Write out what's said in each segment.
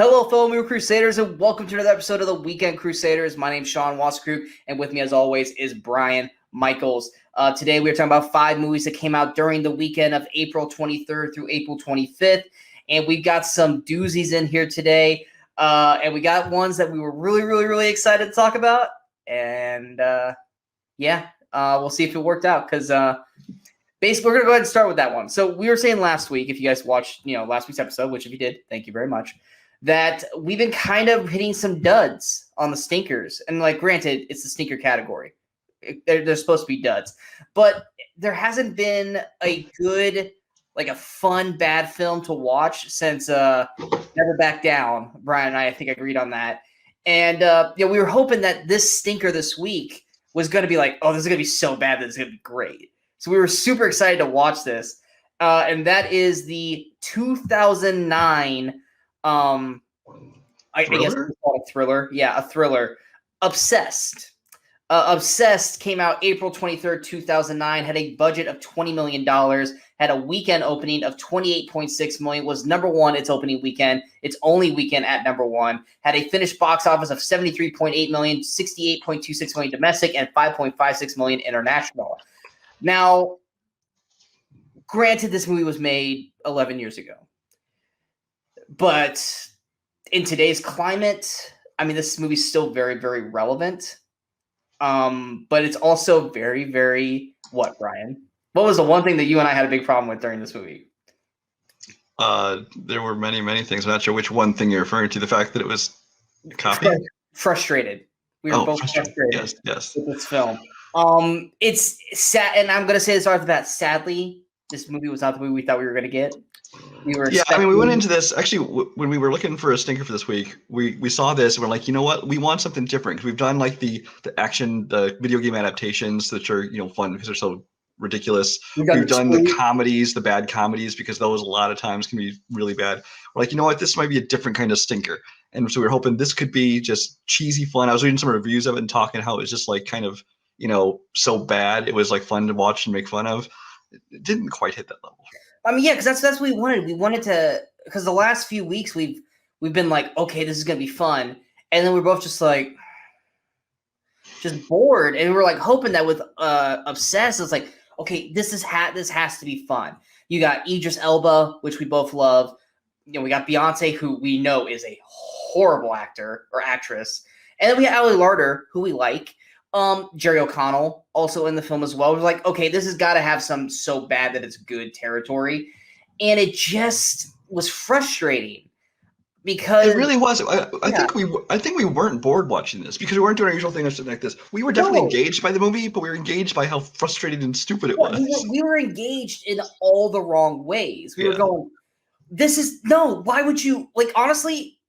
Hello, fellow Movie Crusaders, and welcome to another episode of the Weekend Crusaders. My name's Sean Wasserkrug, and with me, as always, is Brian Michaels. Today, we're talking about 5 movies that came out during the weekend of April 23rd through April 25th, and we've got some doozies in here today, and we got ones that we were really excited to talk about, and we'll see if it worked out, because basically, we're going to go ahead and start with that one. So we were saying last week, if you guys watched, last week's episode, which if you did, thank you very much, that we've been kind of hitting some duds on the stinkers. And, granted, it's the stinker category. They're supposed to be duds. But there hasn't been a good, a fun, bad film to watch since Never Back Down. Brian and I think, agreed on that. And, we were hoping that this stinker this week was going to be this is going to be so bad that it's going to be great. So we were super excited to watch this. And that is the 2009... I guess it's called a thriller. Yeah, a thriller. Obsessed. Obsessed came out April 23rd, 2009, had a budget of $20 million, had a weekend opening of $28.6 million, was number one its opening weekend, its only weekend at number one, had a finished box office of $73.8 million, $68.26 million domestic, and $5.56 million international. Now, granted, this movie was made 11 years ago. But in today's climate, this movie's still very relevant. But it's also very what, Brian? What was the one thing that you and I had a big problem with during this movie? There were many things. I'm not sure which one thing you're referring to. The fact that it was copied? Frustrated. We were both frustrated yes. with this film. It's sad, and I'm going to say this off the bat. Sadly, this movie was not the movie we thought we were going to get. We went into this actually when we were looking for a stinker for this week. We saw this and we're like, you know what? We want something different because we've done the action, the video game adaptations that are fun because they're so ridiculous. We've done the comedies, the bad comedies, because those a lot of times can be really bad. We're like, you know what? This might be a different kind of stinker. And so we were hoping this could be just cheesy fun. I was reading some reviews of it and talking how it was just so bad. It was fun to watch and make fun of. It didn't quite hit that level. Because that's what we wanted. We wanted to, because the last few weeks we've been okay, this is gonna be fun, and then we're both just bored, and we're hoping that with Obsessed, it's okay, this has to be fun. You got Idris Elba, which we both love. We got Beyonce, who we know is a horrible actor or actress, and then we have Ali Larter, who we like. Jerry O'Connell also in the film as well. We're okay, this has got to have some so bad that it's good territory, and it just was frustrating because it really was. I think we weren't bored watching this because we weren't doing our usual thing or something like this. We were definitely engaged by the movie, but we were engaged by how frustrating and stupid it was. We were engaged in all the wrong ways. We were going, why would you honestly,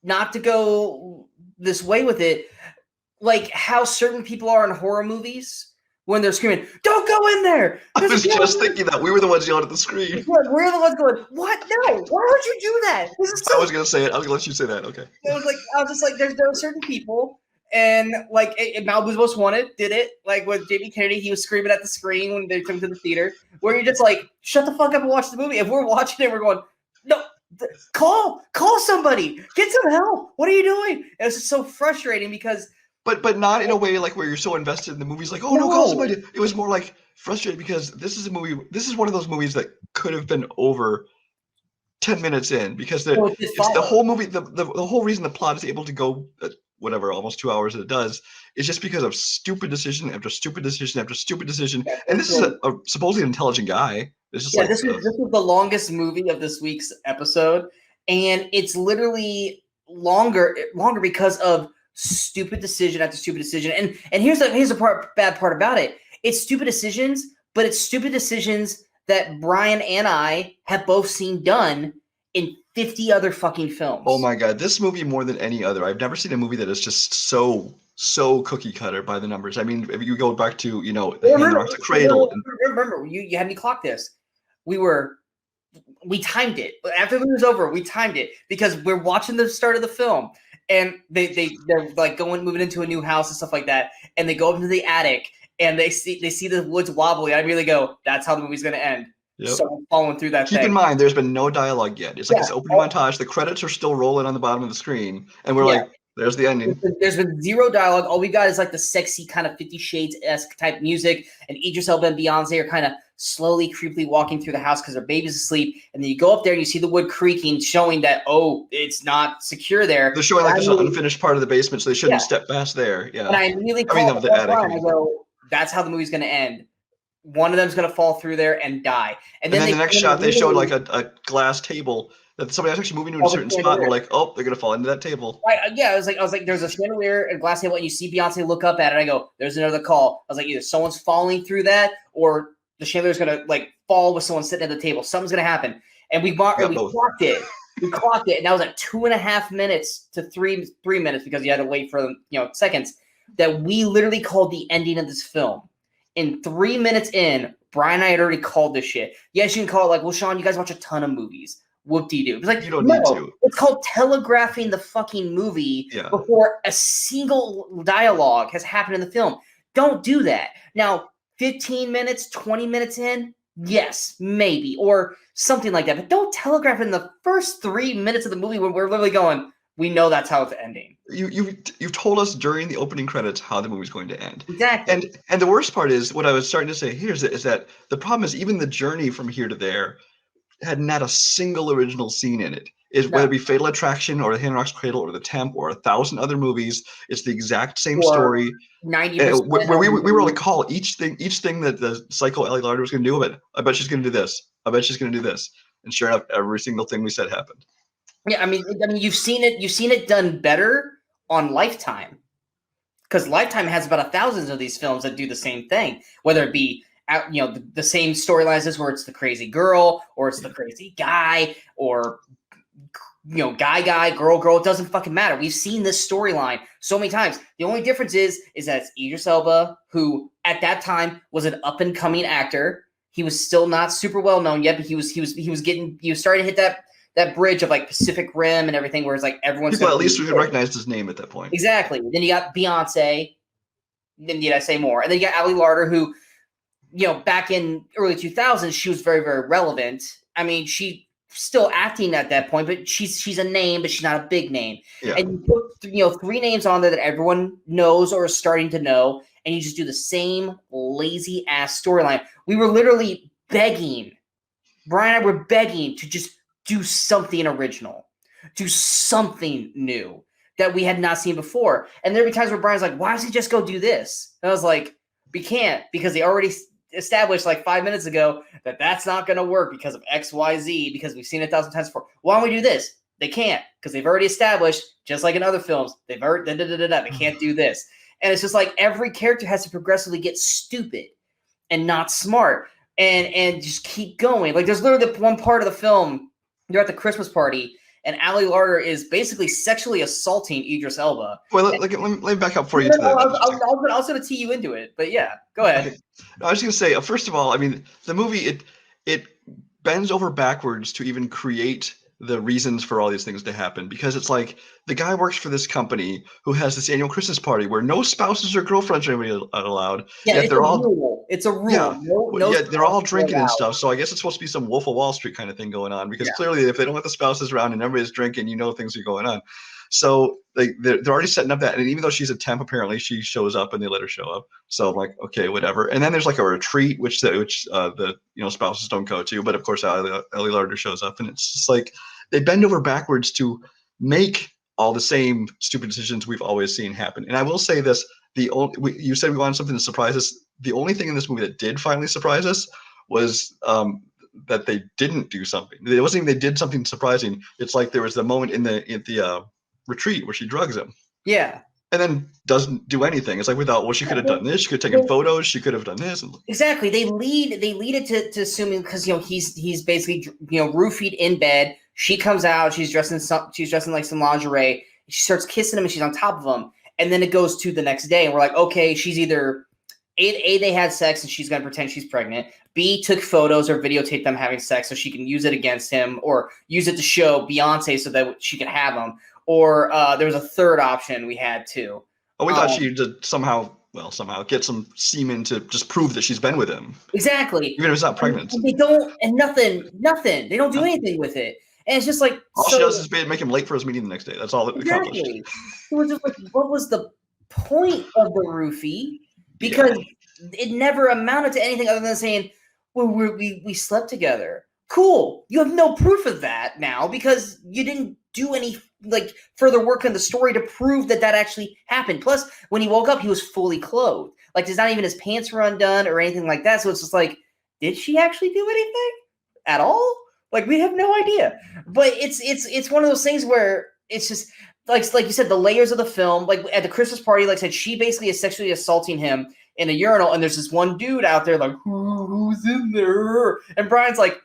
not to go this way with it. How certain people are in horror movies when they're screaming, "Don't go in there!" I was just thinking that. We were the ones yelling at the screen. Yeah, we're the ones going, "What? No! Why would you do that?" I was going to say it. I was going to let you say that. Okay. It was I was just there are certain people, and Malibu's Most Wanted did it. With Jamie Kennedy, he was screaming at the screen when they come to the theater. Where you're just shut the fuck up and watch the movie. If we're watching it, we're going, "No, call somebody, get some help. What are you doing?" And it's just so frustrating because. But not in a way where you're so invested in the movies no, call somebody. It was more frustrating because this is a movie. This is one of those movies that could have been over 10 minutes in because it's the whole movie. The whole reason the plot is able to go whatever almost 2 hours that it does is just because of stupid decision after stupid decision after stupid decision. And this is a supposedly intelligent guy. It's just this was the longest movie of this week's episode, and it's literally longer because of stupid decision after stupid decision. And here's the bad part about it. It's stupid decisions, but it's stupid decisions that Brian and I have both seen done in 50 other fucking films. Oh my God. This movie more than any other. I've never seen a movie that is just so cookie cutter by the numbers. If you go back to, the cradle. Remember, you had me clock this. We timed it. After the movie was over, we timed it because we're watching the start of the film. And they're moving into a new house and stuff like that. And they go up into the attic and they see the woods wobbly. I really go, that's how the movie's going to end. Yep. someone falling through that Keep thing. in mind, there's been no dialogue yet. It's like this opening Oh, montage. The credits are still rolling on the bottom of the screen, and we're yeah. like, "There's the ending." There's been zero dialogue. All we got is like the sexy kind of 50 Shades-esque type music, and Idris Elba and Beyonce are kind of slowly, creepily walking through the house because their baby's asleep. And then you go up there and you see the wood creaking, showing that, oh, it's not secure there. They're showing like there's an unfinished part of the basement, so they shouldn't Yeah. step past there. Yeah. And I immediately I mean, called of the attic. Brian. I go, that's how the movie's going to end. One of them's going to fall through there and die. And then the next shot, they showed like a glass table that somebody was actually moving to a certain spot. And we're like, oh, they're going to fall into that table. Yeah, I was like, there's a chandelier and a glass table, and you see Beyonce look up at it. I go, there's another call. I was like, either someone's falling through that, or the chandelier's gonna like fall with someone sitting at the table. Something's gonna happen. And we clocked it. We clocked it, and that was like 2.5 minutes to three minutes because you had to wait for seconds. That we literally called the ending of this film. In 3 minutes in, Brian and I had already called this shit. Yes, you can call it like, well, Sean, you guys watch a ton of movies. Whoop-de-doo. It's like, you don't need to. It's called telegraphing the fucking movie before a single dialogue has happened in the film. Don't do that. Now, 15 minutes, 20 minutes in, yes, maybe, or something like that. But don't telegraph in the first 3 minutes of the movie when we're literally going, we know that's how it's ending. You've told us during the opening credits how the movie's going to end. Exactly. And the worst part is, what I was starting to say here is that the problem is even the journey from here to there had not a single original scene in it. Whether it be Fatal Attraction or The Hand Rock's Cradle or The Temp or 1,000 other movies, it's the exact same story. 90%. Where we were like, call each thing that the psycho Ellie Larder was going to do. But I bet she's going to do this. I bet she's going to do this. And sure enough, every single thing we said happened. Yeah, I mean, you've seen it done better on Lifetime, because Lifetime has about 1,000 of these films that do the same thing, whether it be the same storylines as where it's the crazy girl or it's the crazy guy or guy, girl. It doesn't fucking matter. We've seen this storyline so many times. The only difference is that it's Idris Elba, who at that time was an up and coming actor. He was still not super well known yet, but he was starting to hit that bridge of like Pacific Rim and everything, where it's like everyone's people at least recognized his name at that point. Exactly. Then you got Beyonce. Then need I say more? And then you got Ellie Larder, who, back in early 2000s, she was very, very relevant. I mean, she still acting at that point, but she's a name, but she's not a big name. Yeah. And you put 3 names on there that everyone knows or is starting to know, and you just do the same lazy ass storyline. We were literally begging, Brian and I were begging to just do something original, do something new that we had not seen before. And there'd be times where Brian's like, why doesn't he just go do this? And I was like, we can't, because they already established like 5 minutes ago that that's not going to work because of X, Y, Z, because we've seen it 1,000 times before. Why don't we do this? They can't, because they've already established, just like in other films, they've already, they can't do this. And it's just like every character has to progressively get stupid and not smart and just keep going. Like there's literally the one part of the film, they're at the Christmas party, and Ali Larter is basically sexually assaulting Idris Elba. Well, let me back up for you. I was going to tee you into it, but yeah, go ahead. Okay. I was going to say, first of all, I mean, the movie, it bends over backwards to even create the reasons for all these things to happen, because it's like the guy works for this company who has this annual Christmas party where no spouses or girlfriends are allowed. Yeah, it's a rule. Yeah, they're all drinking and stuff. So I guess it's supposed to be some Wolf of Wall Street kind of thing going on, because clearly if they don't have the spouses around and everybody's drinking, things are going on. So they're already setting up that, and even though she's a temp, apparently she shows up and they let her show up. So I'm like, okay, whatever. And then there's like a retreat which the spouses don't go to, but of course Ellie Larder shows up, and it's just like they bend over backwards to make all the same stupid decisions we've always seen happen. And I will say this: you said we wanted something to surprise us. The only thing in this movie that did finally surprise us was that they didn't do something. It wasn't even they did something surprising. It's like there was the moment in the retreat where she drugs him. Yeah. And then doesn't do anything. It's like she could have done this. She could have taken photos. She could have done this. Exactly. They lead it to assuming, because he's basically roofied in bed. She comes out. She's dressed in like some lingerie. She starts kissing him, and she's on top of him. And then it goes to the next day, and we're like, okay, she's either A, they had sex and she's gonna pretend she's pregnant. B, took photos or videotaped them having sex so she can use it against him, or use it to show Beyonce so that she can have him. Or there was a third option we had too. Oh, we thought she somehow well, somehow get some semen to just prove that she's been with him. Exactly. Even if it's not pregnant. And they don't, and nothing. They don't do anything with it. And it's just like, all she does is make him late for his meeting the next day. That's all it accomplished. So it's just like, what was the point of the roofie? Because it never amounted to anything other than saying, well, we slept together. Cool. You have no proof of that now because you didn't do any like further work in the story to prove that actually happened. Plus, when he woke up, he was fully clothed. Like, there's not even his pants were undone or anything like that. So it's just like, did she actually do anything at all? Like, we have no idea. But it's one of those things where it's just like you said, the layers of the film. Like at the Christmas party, like I said, she basically is sexually assaulting him in a urinal, and there's this one dude out there like, who's in there? And Brian's like,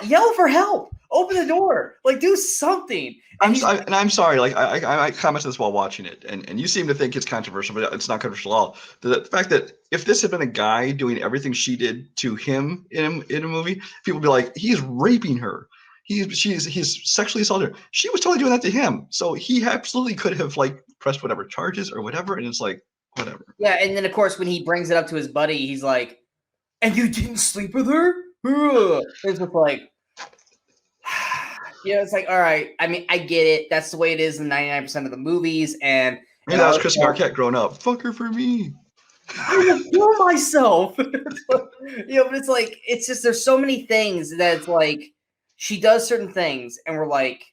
yell for help, open the door, like do something. And I'm sorry, like I commented this while watching it, and you seem to think it's controversial, but it's not controversial at all. The fact that if this had been a guy doing everything she did to him in a movie, people would be like, he's raping her. He's sexually assaulted her. She was totally doing that to him. So he absolutely could have like pressed whatever charges or whatever, and it's like, whatever. Yeah, and then of course when he brings it up to his buddy, he's like, and you didn't sleep with her? It's just like, it's like, all right. I mean, I get it. That's the way it is in 99% of the movies. And maybe that was Chris Marquette growing up. Fuck her for me. I would kill myself. But it's like, it's just, there's so many things that it's like, she does certain things, and we're like,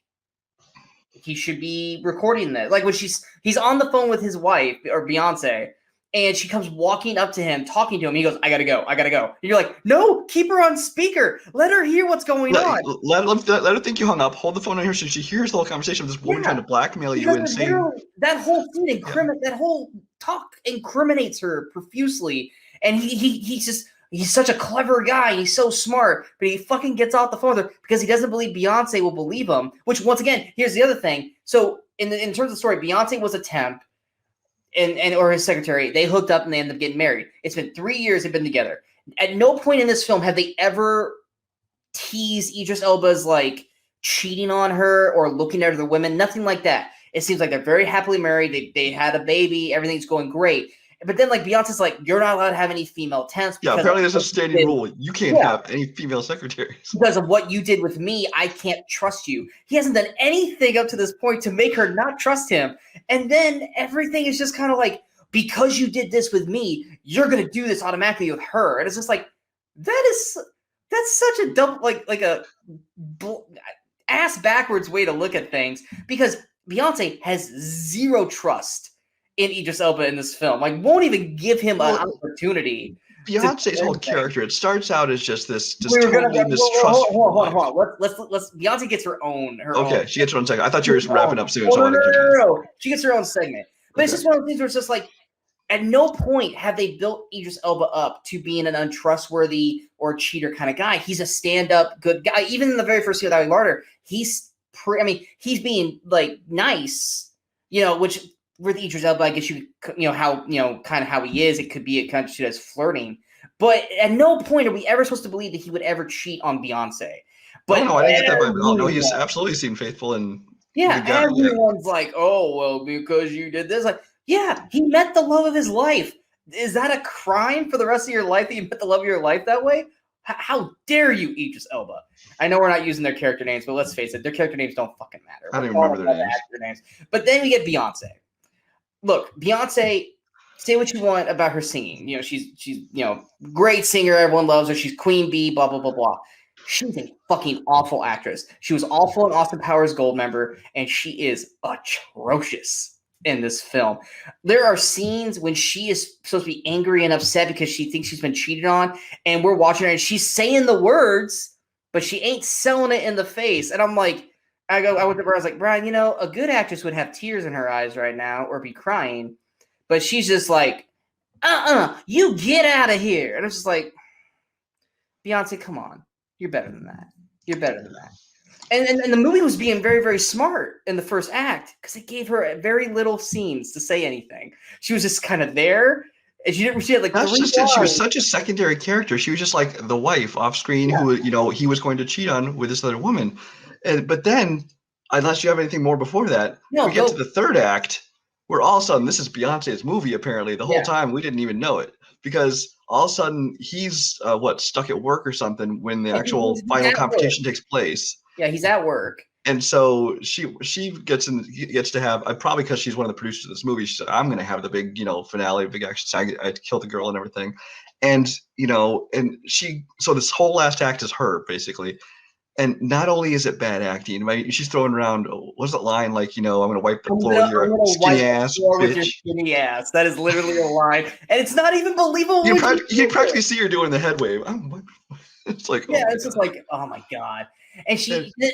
he should be recording that. Like when he's on the phone with his wife or Beyonce, and she comes walking up to him, talking to him. He goes, I gotta go. And you're like, no, keep her on speaker. Let her hear what's going on. Let her think you hung up. Hold the phone on her so she hears the whole conversation with this woman trying to blackmail you and saying that whole scene that whole talk incriminates her profusely. And he's such a clever guy. He's so smart, but he fucking gets off the phone with her because he doesn't believe Beyonce will believe him. Which, once again, here's the other thing. So in terms of the story, Beyonce was a temp. Or his secretary, they hooked up and they ended up getting married. It's been 3 years they've been together. At no point in this film have they ever teased Idris Elba's like cheating on her or looking at other women. Nothing like that. It seems like they're very happily married. They had a baby. Everything's going great. But then like Beyonce's like, you're not allowed to have any female temps. Yeah, apparently there's a standing rule. You can't have any female secretaries. Because of what you did with me, I can't trust you. He hasn't done anything up to this point to make her not trust him. And then everything is just kind of like, because you did this with me, you're going to do this automatically with her. And it's just like, that's such a dumb, like a ass backwards way to look at things. Because Beyonce has zero trust in Idris Elba in this film, like won't even give him an opportunity. Beyonce's whole character, it starts out as just this, mistrustful. Hold on. Let's. Beyonce gets her own. She gets her own segment. I thought you were just wrapping up soon. No. She gets her own segment. But it's just one of those things where it's just like, at no point have they built Idris Elba up to being an untrustworthy or cheater kind of guy. He's a stand-up good guy. Even in the very first scene with Ali Larter, he's being like nice, which. With Idris Elba, I guess how he is, it could be kind of as flirting. But at no point are we ever supposed to believe that he would ever cheat on Beyonce. But no, I didn't get that. No, he's absolutely seemed faithful and everyone's like, oh well, because you did this. Like, yeah, he met the love of his life. Is that a crime for the rest of your life that you met the love of your life that way? How dare you, Idris Elba? I know we're not using their character names, but let's face it, their character names don't fucking matter. I don't even remember their names. But then we get Beyonce. Look, Beyonce, say what you want about her singing. She's great singer. Everyone loves her. She's Queen Bee, blah, blah, blah, blah. She's a fucking awful actress. She was awful in Austin Powers Goldmember, and she is atrocious in this film. There are scenes when she is supposed to be angry and upset because she thinks she's been cheated on, and we're watching her, and she's saying the words, but she ain't selling it in the face. And I'm like, I went to Brian, I was like, Brian, a good actress would have tears in her eyes right now or be crying, but she's just like, you get out of here. And it's just like, Beyonce, come on. You're better than that. And the movie was being very, very smart in the first act because it gave her very little scenes to say anything. She was just kind of there. And she had like that's just it. She was such a secondary character. She was just like the wife off screen who, he was going to cheat on with this other woman. But then, unless you have anything more before that, we get to the third act, where all of a sudden this is Beyonce's movie. Apparently, the whole time we didn't even know it because all of a sudden he's stuck at work or something when the actual final confrontation takes place. Yeah, he's at work. And so she gets to have probably because she's one of the producers of this movie. She said, "I'm going to have the big finale, big action scene. I killed the girl and everything." And so this whole last act is her basically. And not only is it bad acting, right? She's throwing around what's that line like? I'm going to wipe the floor with your skinny ass, with your skinny ass. That is literally a line, and it's not even believable. You can practically see her doing the head wave. It's like it's just like, oh my god. And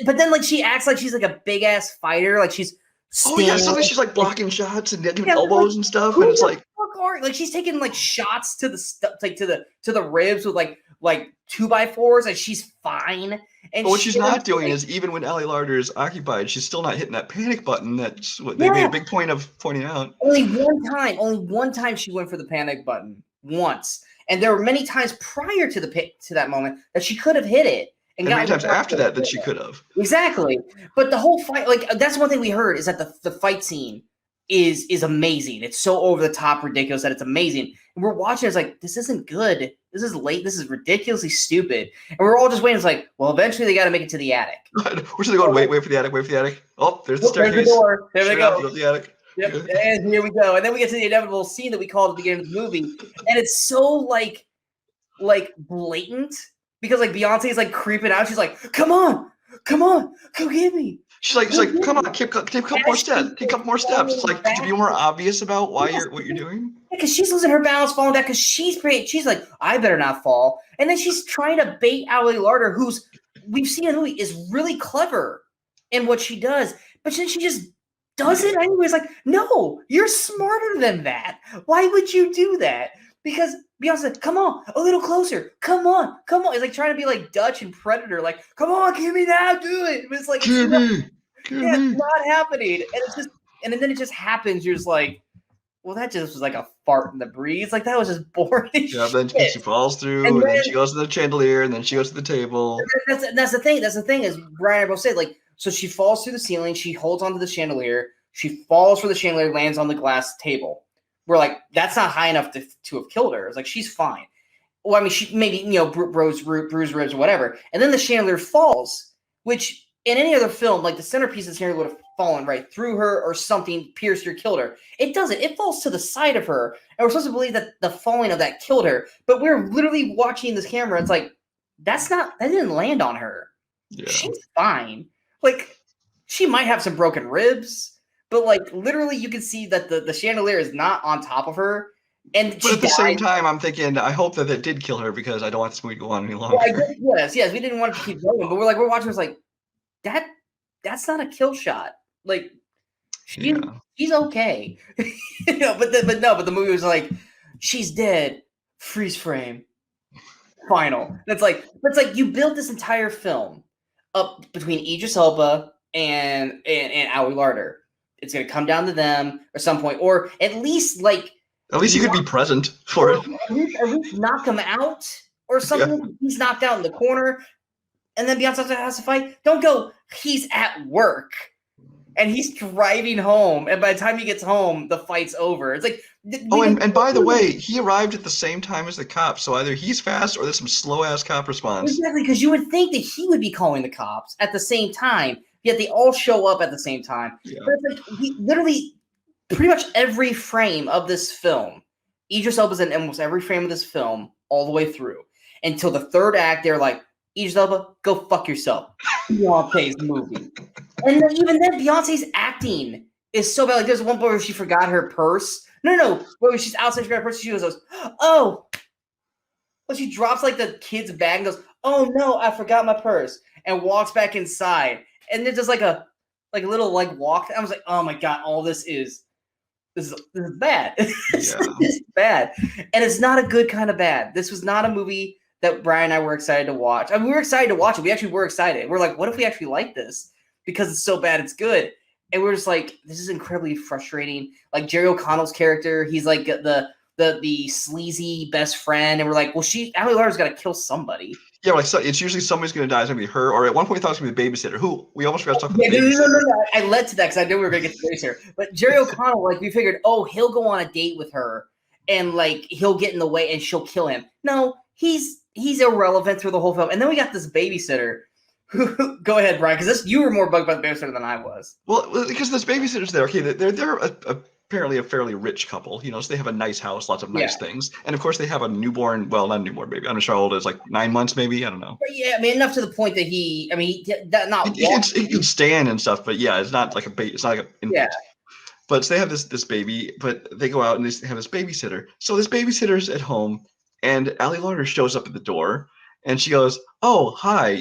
but then like she acts like she's like a big ass fighter, like she's. Suddenly she's like blocking shots and giving elbows and stuff, and it's like she's taking like shots to the stuff, like to the ribs with like 2x4s, and she's fine. And what she's not doing is even when Ellie Larder is occupied, she's still not hitting that panic button. That's what they made a big point of pointing out. Only one time she went for the panic button once, and there were many times prior to that moment that she could have hit it. And many times after that she could have. Exactly. But the whole fight, like that's one thing we heard is that the fight scene is amazing. It's so over the top ridiculous that it's amazing. And we're watching, it's like, this isn't good. This is late. This is ridiculously stupid. And we're all just waiting. It's like, well, eventually they got to make it to the attic. We're just going, wait for the attic. Oh, there's the staircase. There's the door. There they go. The attic. Yep. And here we go. And then we get to the inevitable scene that we called at the beginning of the movie. And it's so like blatant. Because like Beyonce is like creeping out, she's like, "Come on, come get me." She's like, "Come on, take a couple more steps. Take a couple more steps." It's like, could you be more obvious about what you're doing? Because she's losing her balance, falling down. Because she's like, "I better not fall." And then she's trying to bait Ellie Larder, who's we've seen in the movie is really clever in what she does, but then she just does it anyways. Like, no, you're smarter than that. Why would you do that? Because Beyonce said, "Come on, a little closer. Come on." It's like trying to be like Dutch and Predator, like, "Come on, give me now, do it." But it's like, it's not happening. And it's just, and then it just happens. You're just like, well, that just was like a fart in the breeze. Like that was just boring. Yeah, then she falls through, and then she goes to the chandelier, and then she goes to the table. That's the thing. That's the thing is Brian and I both said, like, so she falls through the ceiling, she holds onto the chandelier, she falls for the chandelier, lands on the glass table. We're like, that's not high enough to have killed her. It's like, she's fine. Well, I mean, she maybe, bruised ribs or whatever. And then the chandelier falls, which in any other film, like the centerpiece of the chandelier would have fallen right through her or something, pierced her, killed her. It doesn't. It falls to the side of her. And we're supposed to believe that the falling of that killed her. But we're literally watching this camera. It's like, that didn't land on her. Yeah. She's fine. Like, she might have some broken ribs. But like literally, you can see that the chandelier is not on top of her, but at the same time, I'm thinking I hope that it did kill her because I don't want this movie to go on any longer. Yes, we didn't want it to keep going, but we're watching. It's like that's not a kill shot. Like she's okay, But the movie was like, she's dead. Freeze frame. Final. It's like you built this entire film up between Idris Elba and Ellie Larder. It's going to come down to them at some point, or at least you could be present for it. At least knock him out or something. Yeah. He's knocked out in the corner, and then Beyonce has to fight. Don't go. He's at work, and he's driving home, and by the time he gets home, the fight's over. It's like, and by the way, he arrived at the same time as the cops, so either he's fast or there's some slow ass cop response. Exactly, because you would think that he would be calling the cops at the same time. Yet they all show up at the same time. Yeah. But it's like, literally, pretty much every frame of this film, Idris Elba's in almost every frame of this film all the way through. Until the third act, they're like, Idris Elba, go fuck yourself. Beyonce's movie. And then, even then, Beyonce's acting is so bad. Like, there's one point where she forgot her purse. No. Where she's outside, she forgot her purse. She goes, oh. Well, she drops, like, the kid's bag and goes, oh, no, I forgot my purse. And walks back inside. And then just like a little walk. I was like, oh my god, all this is bad. This is bad, and it's not a good kind of bad. This was not a movie that Brian and I were excited to watch. I mean, we were excited to watch it. We actually were excited. We're like, what if we actually like this? Because it's so bad, it's good. And we're just like, this is incredibly frustrating. Like Jerry O'Connell's character, he's like the sleazy best friend, and we're like, well, Ellie Larder's got to kill somebody. Yeah, like so it's usually somebody's going to die. It's going to be her, or at one point we thought it was going to be the babysitter. Who we almost forgot to talk about the babysitter. No. I led to that because I knew we were going to get to the babysitter. But Jerry O'Connell, like we figured, oh, he'll go on a date with her, and like he'll get in the way, and she'll kill him. No, he's irrelevant through the whole film. And then we got this babysitter. Go ahead, Brian, because you were more bugged by the babysitter than I was. Well, because this babysitter's there. Okay, they're apparently a fairly rich couple, so they have a nice house, lots of nice things, and of course they have a newborn. Well, not a newborn baby. I'm not sure how old it is, like 9 months, maybe. I don't know. But yeah, I mean enough to the point that he can stand and stuff, but yeah, it's not like a baby. It's not like an infant. Yeah. But so they have this baby, but they go out and they have this babysitter. So this babysitter's at home, and Ali Larter shows up at the door, and she goes, "Oh, hi.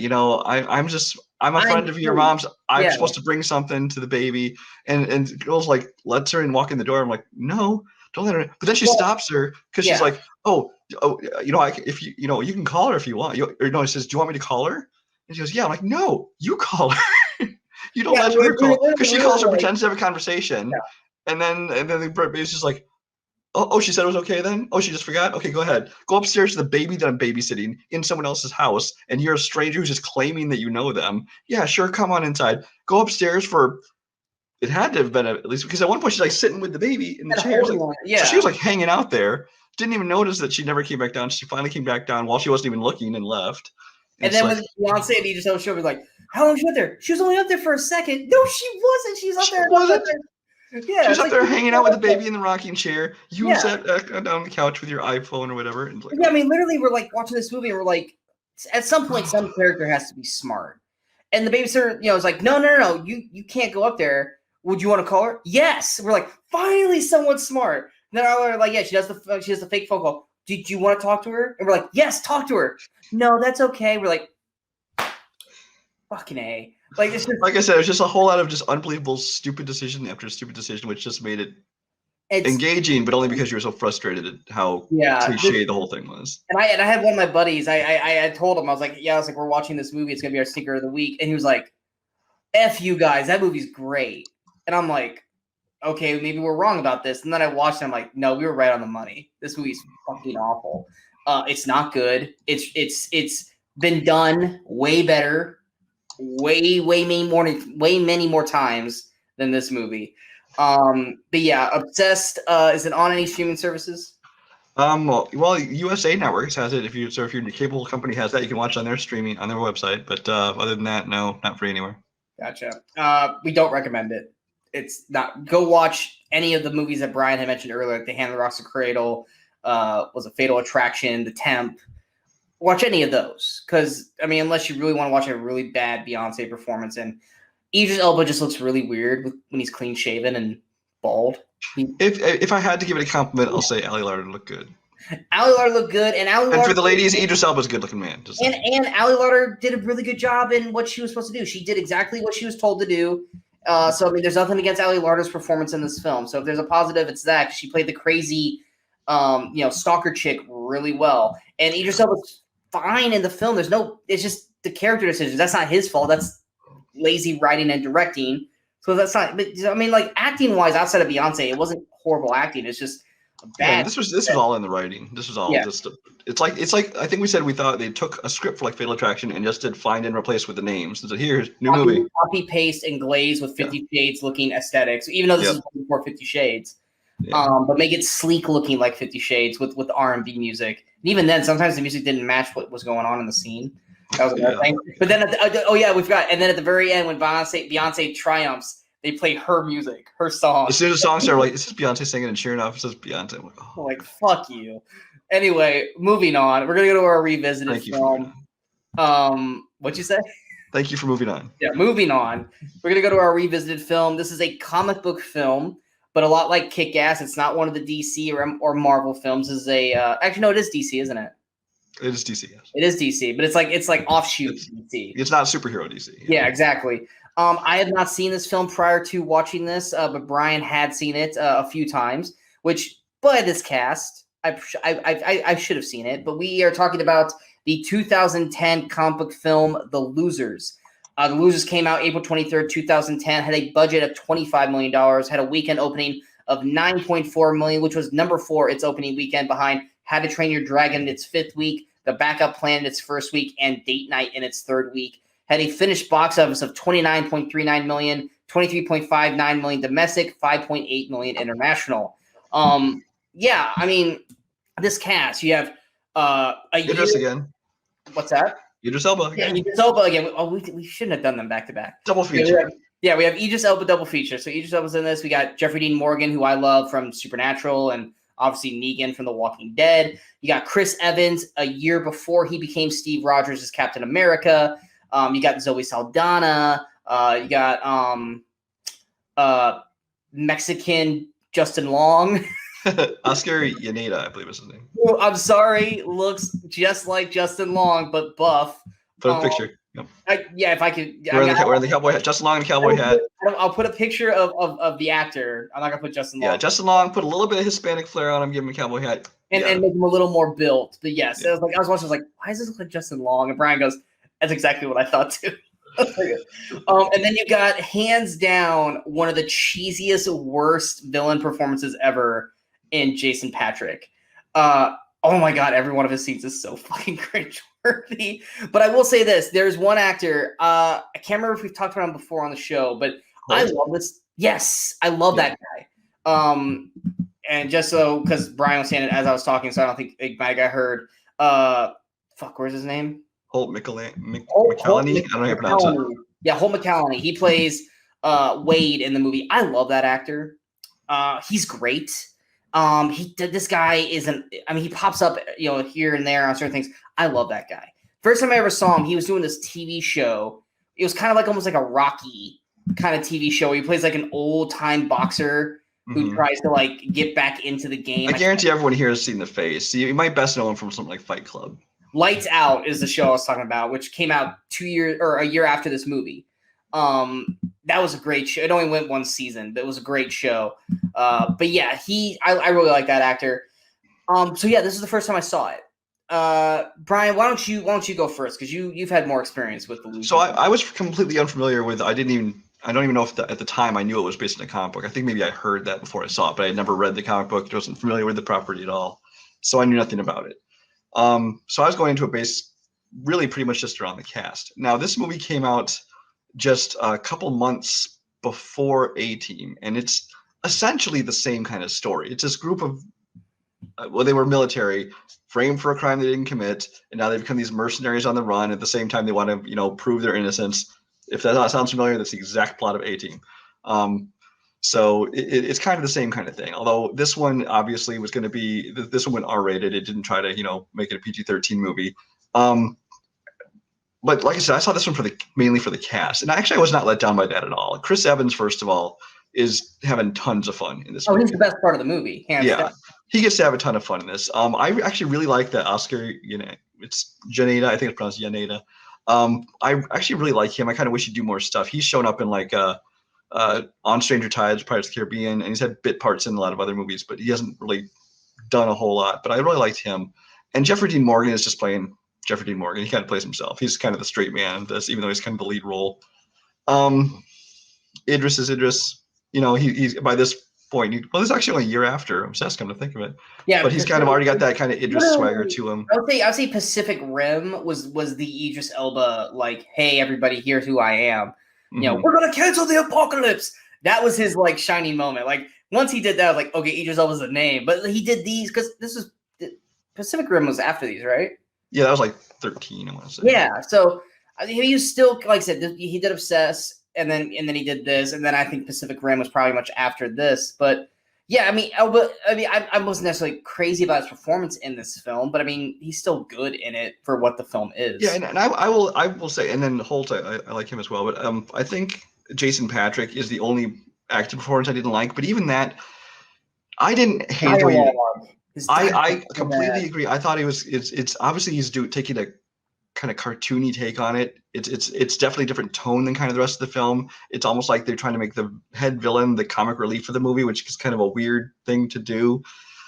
I'm a friend of your mom's. I'm supposed to bring something to the baby." And the girl's like, lets her and walk in the door. I'm like, no, don't let her. But then she stops her because she's like, if you can call her if you want. He says, "Do you want me to call her?" And she goes, "Yeah." I'm like, "No, you call her." You don't let her call because she calls her, pretends to have a conversation, and then the baby's just like, oh, she said it was okay then? Oh, she just forgot? Okay, go ahead. Go upstairs to the baby that I'm babysitting in someone else's house, and you're a stranger who's just claiming that you know them. Yeah, sure, come on inside. Go upstairs for – it had to have been at least – because at one point she's like sitting with the baby in the chair. So she was like hanging out there. Didn't even notice that she never came back down. She finally came back down while she wasn't even looking and left. And then when Beyonce and Idris Elba showed me, like, how long was she up there? She was only up there for a second. No, she wasn't. She's up there. Yeah, she's up there hanging out with the baby in the rocking chair. You sat down on the couch with your iPhone or whatever. And I mean, literally, we're like watching this movie, and we're like, at some point, some character has to be smart. And the babysitter, is like, no, you can't go up there. Would you want to call her? Yes. We're like, finally, someone's smart. And then we're like, yeah, she does the fake phone call. Do you want to talk to her? And we're like, yes, talk to her. No, that's okay. We're like, fucking A. Like, it's just, like I said, it was just a whole lot of just unbelievable stupid decision after stupid decision, which just made it engaging, but only because you were so frustrated at how cliche the whole thing was. And I had one of my buddies. I told him, I was like, we're watching this movie. It's gonna be our stinker of the week. And he was like, "F you guys, that movie's great." And I'm like, okay, maybe we're wrong about this. And then I watched it. I'm like, no, we were right on the money. This movie's fucking awful. It's not good. It's been done way better. Way many more times than this movie. But yeah, Obsessed. Is it on any streaming services? Well, USA Networks has it. If your cable company has that, you can watch on their streaming on their website. But other than that, no, not free anywhere. Gotcha. We don't recommend it. It's not. Go watch any of the movies that Brian had mentioned earlier, like The Hand That Rocks the Cradle, was a Fatal Attraction, The Temp. Watch any of those, because I mean, unless you really want to watch a really bad Beyonce performance, and Idris Elba just looks really weird when he's clean shaven and bald. If I had to give it a compliment, I'll say Ali Larter looked good. Ali Larter looked good, and for the ladies, Idris Elba's a good-looking man. And Ali Larter did a really good job in what she was supposed to do. She did exactly what she was told to do. So I mean, there's nothing against Ali Larter's performance in this film. So if there's a positive, it's that she played the crazy, stalker chick really well, and Idris Elba's fine in the film. It's just the character decisions. That's not his fault. That's lazy writing and directing. So that's not, but I mean, like acting wise, outside of Beyonce, it wasn't horrible acting. It's just bad. Yeah, this was all in the writing. This was all just, it's like, I think we said we thought they took a script for like Fatal Attraction and just did find and replace with the names. And said, here's new movie. Copy, paste, and glaze with 50 Shades looking aesthetics, even though this is before 50 Shades. Yeah. But make it sleek looking like 50 Shades with R&B music. And even then, sometimes the music didn't match what was going on in the scene. That was another thing. But then, we forgot. And then at the very end, when Beyonce triumphs, they play her music, her song. As soon as the song started, like, is this Beyonce singing? And sure enough, it says Beyonce. I'm like, oh. Like, fuck you. Anyway, moving on. We're going to go to our revisited film. What'd you say? Thank you for moving on. Yeah, moving on. We're going to go to our revisited film. This is a comic book film, but a lot like Kick-Ass. It's not one of the DC or Marvel films. This is actually, no, it is DC, isn't it? It is DC, yes. It is DC, but it's like offshoot DC. It's not superhero DC. Yeah, exactly. I had not seen this film prior to watching this, but Brian had seen it a few times, which by this cast, I should have seen it. But we are talking about the 2010 comic book film, The Losers. The Losers came out April 23rd, 2010, had a budget of $25 million, had a weekend opening of $9.4 million, which was number 4 its opening weekend behind How to Train Your Dragon in its 5th week, The Backup Plan in its first week, and Date Night in its third week. Had a finished box office of $29.39 million, $23.59 million domestic, $5.8 million international. Yeah, I mean, this cast, you have Idris again. What's that? Idris Elba Yeah, again. Idris Elba again. Oh, we shouldn't have done them back to back. Double feature. Yeah, we have Idris Elba double feature. So Idris Elba's in this. We got Jeffrey Dean Morgan, who I love from Supernatural, and obviously Negan from The Walking Dead. You got Chris Evans a year before he became Steve Rogers as Captain America. You got Zoe Saldana. You got Mexican Justin Long. Oscar Yaneda, I believe is his name. Oh, I'm sorry, looks just like Justin Long, but buff. Put a picture. Yep. If I could. Wearing the cowboy hat. Justin Long in the cowboy hat. I'll put a picture of the actor. I'm not going to put Justin Long. Yeah, Justin Long, put a little bit of Hispanic flair on him, give him a cowboy hat. And make him a little more built. But yes, I was watching, I was like, why does this look like Justin Long? And Brian goes, that's exactly what I thought too. And then you got, hands down, one of the cheesiest, worst villain performances ever in Jason Patrick. Oh my God, every one of his scenes is so fucking cringeworthy. But I will say this, there's one actor, I can't remember if we've talked about him before on the show, but I love this. Yes, I love that guy. And just so, because Brian was saying it as I was talking, so I don't think it might have heard. Where's his name? Holt McCallany. I don't know how to pronounce it. Yeah, Holt McCallany. He plays Wade in the movie. I love that actor. He's great. This guy he pops up, here and there on certain things. I love that guy. First time I ever saw him, he was doing this TV show. It was kind of like almost like a Rocky kind of TV show. He plays like an old time boxer who tries to like get back into the game. I guarantee everyone here has seen the face. You might best know him from something like Fight Club. Lights Out is the show I was talking about, which came out a year after this movie. That was a great show. It only went one season, but it was a great show. But yeah, I really like that actor. So yeah, this is the first time I saw it. Brian, why don't you go first? Because you've had more experience with the movie. So I was completely unfamiliar with. I don't even know if at the time I knew it was based on a comic book. I think maybe I heard that before I saw it, but I had never read the comic book. I wasn't familiar with the property at all, so I knew nothing about it. So I was going into a base really pretty much just around the cast. Now this movie came out just a couple months before A-Team, and it's essentially the same kind of story. It's this group of they were military, framed for a crime they didn't commit, and now they've become these mercenaries on the run. At the same time, they want to prove their innocence. If that sounds familiar, that's the exact plot of A-Team. So it's kind of the same kind of thing. Although this one obviously was going to be, this one went R-rated. It didn't try to, make it a PG-13 movie. But like I said, I saw this one mainly for the cast. And actually, I was not let down by that at all. Chris Evans, first of all, is having tons of fun in this movie. He's the best part of the movie, hands down. He gets to have a ton of fun in this. I actually really like that Oscar, it's Janeda. I think it's pronounced Yaneda. I actually really like him. I kind of wish he'd do more stuff. He's shown up in on Stranger Tides, Pirates of the Caribbean, and he's had bit parts in a lot of other movies, but he hasn't really done a whole lot. But I really liked him. And Jeffrey Dean Morgan is just playing Jeffrey Dean Morgan. He kind of plays himself. He's kind of the straight man of this, even though he's kind of the lead role. Idris is Idris. He's by this point. This is actually only a year after Obsessed, come to think of it. Yeah, but he's kind of already got that kind of Idris swagger to him. I would say Pacific Rim was the Idris Elba, like, hey, everybody, here's who I am. We're gonna cancel the apocalypse. That was his shining moment. Like once he did that, I was like, okay, Idris Elba's the name. But he did these because Pacific Rim was after these, right? Yeah, that was 13, I want to say. Yeah, so he was still, like I said, he did Obsess, and then he did this, and then I think Pacific Rim was probably much after this. But yeah, I wasn't necessarily crazy about his performance in this film, but he's still good in it for what the film is. Yeah, and I will say, and then Holt, I like him as well, but I think Jason Patrick is the only acting performance I didn't like. But even that, I didn't hate the way. I completely agree. I thought it's obviously he's taking a kind of cartoony take on it. It's definitely a different tone than kind of the rest of the film. It's almost like they're trying to make the head villain the comic relief of the movie, which is kind of a weird thing to do.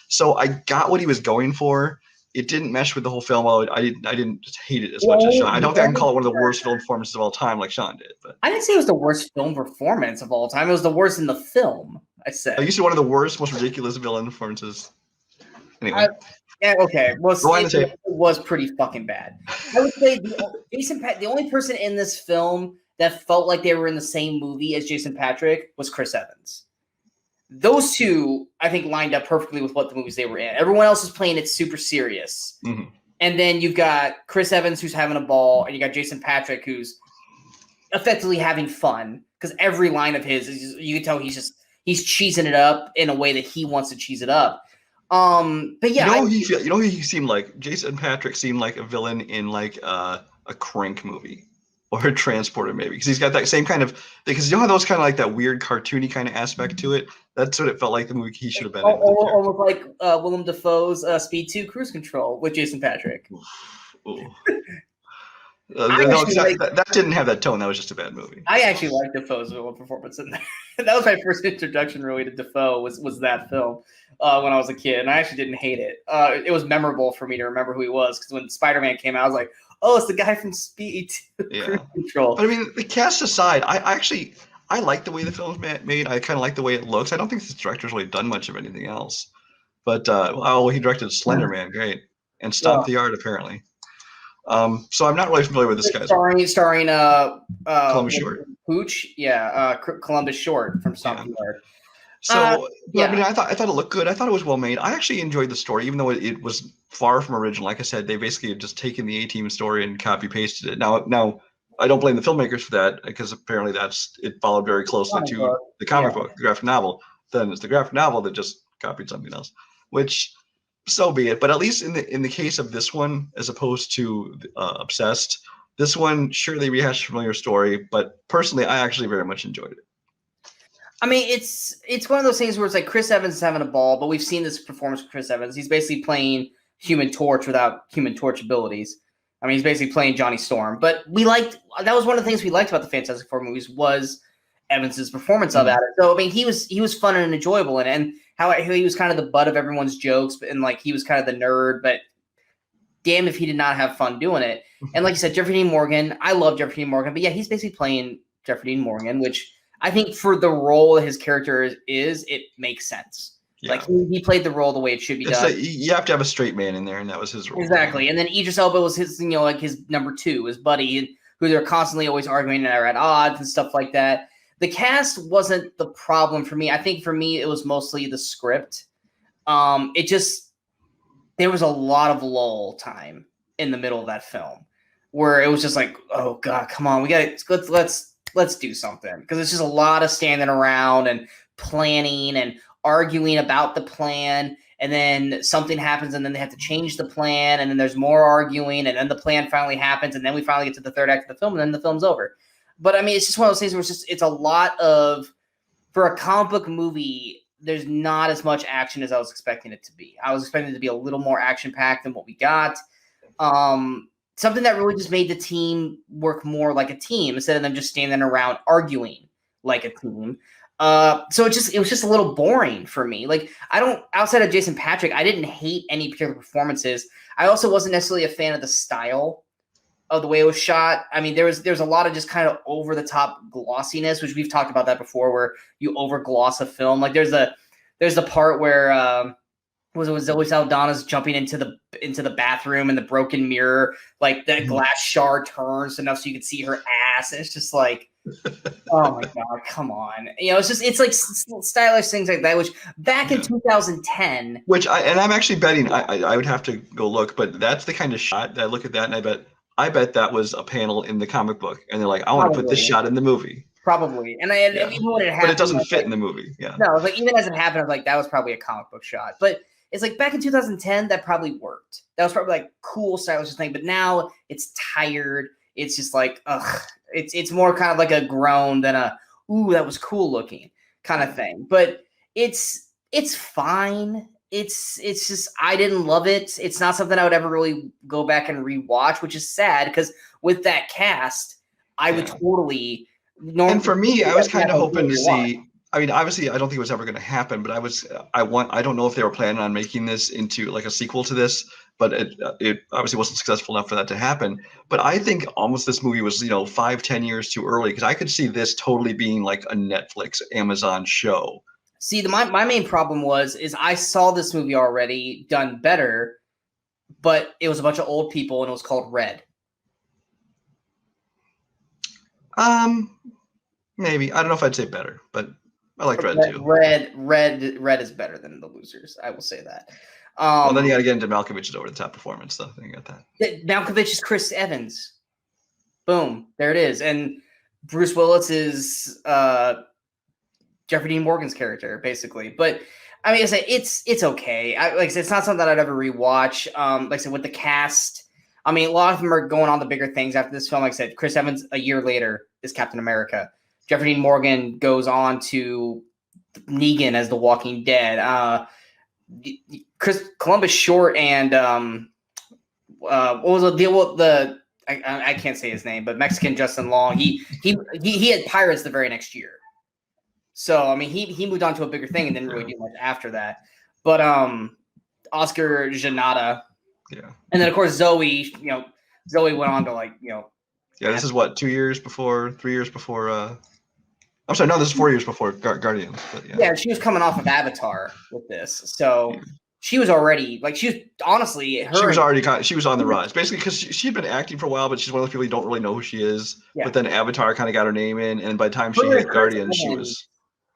So I got what he was going for. It didn't mesh with the whole film. I didn't hate it as much as Sean. I don't think I can call it one of the worst film performances of all time like Sean did. But I didn't say it was the worst film performance of all time. It was the worst in the film, I said. You said one of the worst, most ridiculous villain performances. Anyway. Yeah, okay. Well, Rewind the tape. it was pretty fucking bad. I would say the only person in this film that felt like they were in the same movie as Jason Patric was Chris Evans. Those two, I think, lined up perfectly with what the movies they were in. Everyone else is playing it super serious. Mm-hmm. And then you've got Chris Evans, who's having a ball, and you got Jason Patric, who's effectively having fun. Because every line of his, you can tell he's cheesing it up in a way that he wants to cheese it up. But yeah, he seemed like? Jason Patric seemed like a villain in like a Crank movie. Or a Transporter, maybe, because he's got that same kind of, because you know how those kind of like that weird cartoony kind of aspect to it. That's what it felt like the movie he should have been in. Almost like Willem Dafoe's Speed 2 Cruise Control with Jason Patric. That didn't have that tone. That was just a bad movie. I actually liked Dafoe's villain performance in that. That was my first introduction really to Dafoe. Was that film when I was a kid, and I actually didn't hate it. It was memorable for me to remember who he was because when Spider-Man came out, I was like, oh, it's the guy from Speed 2 Cruise Control. But I mean, the cast aside, I like the way the film's made. I kind of like the way it looks. I don't think this director's really done much of anything else. But he directed Slender Man, great, and Stomp the Yard apparently. So I'm not really familiar with this guy. Starring Columbus Short. Pooch, Columbus Short from Stomp the Yard. So I mean, I thought it looked good. I thought it was well made. I actually enjoyed the story, even though it was far from original. Like I said, they basically had just taken the A-Team story and copy pasted it. Now I don't blame the filmmakers for that because apparently it followed very closely to the comic book, the graphic novel. Then it's the graphic novel that just copied something else, which so be it. But at least in the case of this one, as opposed to Obsessed, this one sure they rehashed a familiar story, but personally, I actually very much enjoyed it. I mean, it's one of those things where it's like Chris Evans is having a ball, but we've seen this performance with Chris Evans. He's basically playing Human Torch without Human Torch abilities. I mean, he's basically playing Johnny Storm. But that was one of the things we liked about the Fantastic Four movies was Evans's performance of it. So I mean, he was fun and enjoyable in it, and how he was kind of the butt of everyone's jokes, and like he was kind of the nerd, but damn if he did not have fun doing it. And like you said, Jeffrey Dean Morgan, I love Jeffrey Dean Morgan, but yeah, he's basically playing Jeffrey Dean Morgan, which I think for the role his character is, it makes sense. Yeah. Like he played the role the way it should be done. Like, you have to have a straight man in there, and that was his role. Exactly. And then Idris Elba was his, like his number two, his buddy, who they're constantly always arguing and are at odds and stuff like that. The cast wasn't the problem for me. I think for me it was mostly the script. There was a lot of lull time in the middle of that film where it was just like, oh God, come on, let's do something, because it's just a lot of standing around and planning and arguing about the plan, and then something happens and then they have to change the plan, and then there's more arguing, and then the plan finally happens, and then we finally get to the third act of the film, and then the film's over. But I mean, it's just one of those things where it's a lot of, for a comic book movie, there's not as much action as I was expecting it to be. I was expecting it to be a little more action-packed than what we got. Something that really just made the team work more like a team instead of them just standing around arguing like a team. So it was just a little boring for me. Like, outside of Jason Patric, I didn't hate any particular performances. I also wasn't necessarily a fan of the style of the way it was shot. I mean, there's a lot of just kind of over the top glossiness, which we've talked about that before, where you over gloss a film. Like there's the part where was Zoe Saldana's jumping into the bathroom and the broken mirror, like that glass shard turns enough so you can see her ass, and it's just like, oh my God, come on. It's like stylish things like that, which back in 2010, I'm actually betting I would have to go look, but that's the kind of shot that I look at that and I bet that was a panel in the comic book, and they're like, I want to put this shot in the movie. Probably. And even when it happened, but it doesn't fit in the movie. Yeah. No, like even as it happened, I was like, that was probably a comic book shot. But it's like back in 2010, that probably worked. That was probably like cool, stylish thing. But now it's tired. It's just like, ugh. It's more kind of like a groan than a, ooh, that was cool looking kind of thing. But it's fine. It's just, I didn't love it. It's not something I would ever really go back and rewatch, which is sad because with that cast, I would totally. And for me, I was kind of hoping to see. I mean, obviously, I don't think it was ever going to happen, but I don't know if they were planning on making this into like a sequel to this, but it obviously wasn't successful enough for that to happen. But I think almost this movie was, 5-10 years too early, because I could see this totally being like a Netflix, Amazon show. See, my main problem is I saw this movie already done better but it was a bunch of old people and it was called Red. Maybe. I don't know if I'd say better, but I liked Red too. Red is better than The Losers. I will say that. Well, then you got to get into Malkovich's over the top performance, though. Then you got that. Malkovich is Chris Evans. Boom, there it is. And Bruce Willis is Jeffrey Dean Morgan's character, basically. But I mean, I say it's okay. Like I said, it's not something that I'd ever rewatch. Like I said, with the cast, I mean, a lot of them are going on to bigger things after this film. Like I said, Chris Evans a year later is Captain America. Jeffrey Dean Morgan goes on to Negan as The Walking Dead. Columbus Short and what was the deal with the I can't say his name, but Mexican Justin Long. He had Pirates the very next year. So I mean he moved on to a bigger thing and didn't really do much after that. But Oscar Janata. Yeah. And then of course Zoe went on to Yeah, this is what, 3 years before I'm sorry, no, this is 4 years before Guardians. But yeah, she was coming off of Avatar with this. So she was already she was honestly she was already she was on the rise, basically, because she had been acting for a while, but she's one of those people you don't really know who she is. Yeah. But then Avatar kind of got her name in, and by the time she hit Guardians, she was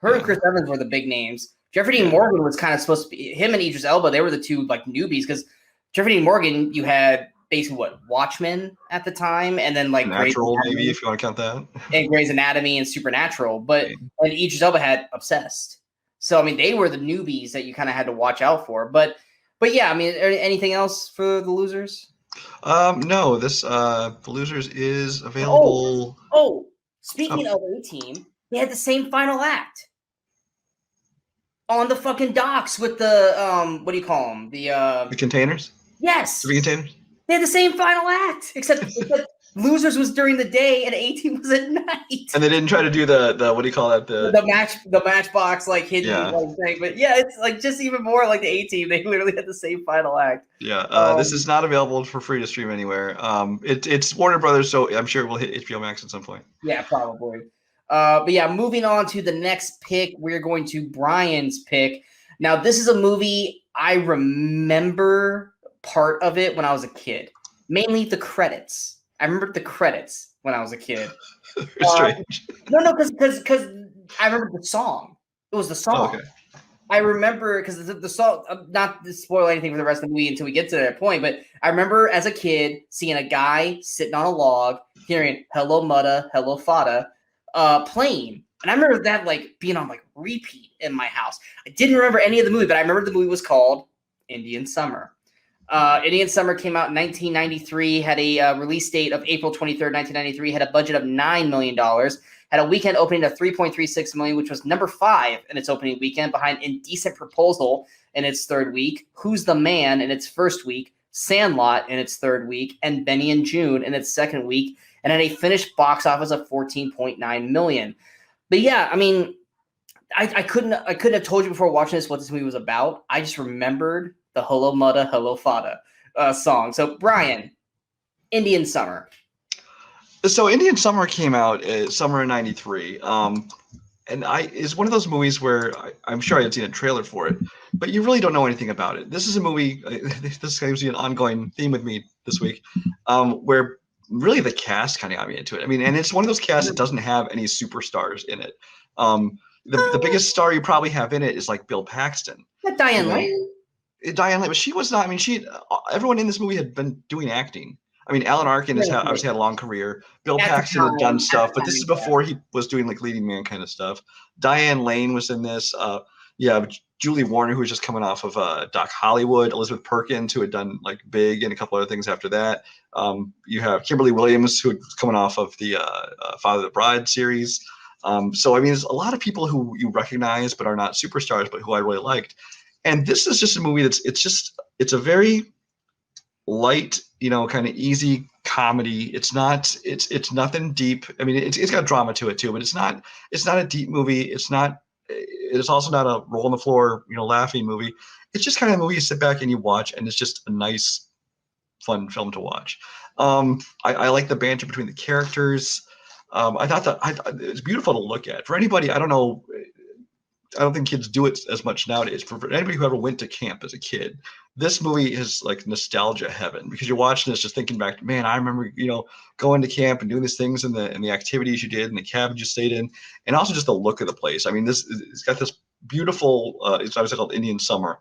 and Chris Evans were the big names. Jeffrey Dean Morgan was kind of supposed to be him and Idris Elba. They were the two newbies because Jeffrey Dean Morgan, you had basically Watchmen at the time, and then Natural, maybe if you want to count that, and Grey's Anatomy and Supernatural. But and Idris Elba had Obsessed. So I mean, they were the newbies that you kind of had to watch out for. But yeah, I mean, anything else for The Losers? No, this The Losers is available. Speaking of A-Team, they had the same final act on the fucking docks with the what do you call them? The containers. Yes. The containers. They had the same final act, except Losers was during the day and A-Team was at night. And they didn't try to do the what do you call that? The matchbox hidden thing. But yeah, it's just even more like the A-Team. They literally had the same final act. Yeah, this is not available for free to stream anywhere. It's Warner Brothers, so I'm sure it will hit HBO Max at some point. Yeah, probably. But yeah, moving on to the next pick, we're going to Brian's pick. Now, this is a movie I remember part of it when I was a kid, mainly the credits. I remember the credits when I was a kid. Strange. No, because I remember the song. It was the song. Okay. I remember because the song. Not to spoil anything for the rest of the movie until we get to that point, but I remember as a kid seeing a guy sitting on a log, hearing "Hello Mutta, Hello Fada" playing, and I remember that being on repeat in my house. I didn't remember any of the movie, but I remember the movie was called Indian Summer. Indian Summer came out in 1993, had a release date of April 23rd, 1993, had a budget of $9 million, had a weekend opening of $3.36 million, which was number 5 in its opening weekend, behind Indecent Proposal in its third week, Who's the Man in its first week, Sandlot in its third week, and Benny and June in its second week, and had a finished box office of $14.9 million. But yeah, I mean, I couldn't have told you before watching this what this movie was about. I just remembered the Hello Mutta, Hello Fada song. So, Brian, Indian Summer. So, Indian Summer came out summer of '93, and is one of those movies where I'm sure I had seen a trailer for it, but you really don't know anything about it. This is a movie. This seems to be an ongoing theme with me this week, where really the cast kind of got me into it. I mean, and it's one of those casts that doesn't have any superstars in it. The biggest star you probably have in it is Bill Paxton. Not Diane Lane. Diane Lane, but she was not. I mean, everyone in this movie had been doing acting. I mean, Alan Arkin has obviously had a long career. Bill Paxton had done stuff, but this is before he was doing leading man kind of stuff. Diane Lane was in this. Julie Warner, who was just coming off of Doc Hollywood. Elizabeth Perkins, who had done Big and a couple other things after that. You have Kimberly Williams, who was coming off of the Father of the Bride series. So I mean, there's a lot of people who you recognize but are not superstars, but who I really liked. And this is just a movie it's a very light, kind of easy comedy. It's nothing deep. I mean, it's got drama to it too, but it's not a deep movie. It's also not a roll on the floor, laughing movie. It's just kind of a movie you sit back and you watch, and it's just a nice, fun film to watch. I like the banter between the characters. I thought that it's beautiful to look at. For anybody, I don't know I don't think kids do it as much nowadays. For anybody who ever went to camp as a kid, this movie is like nostalgia heaven, because you're watching this just thinking back, man, I remember, going to camp and doing these things and the activities you did and the cabins you stayed in, and also just the look of the place. I mean, it's got this beautiful, it's obviously called Indian summer.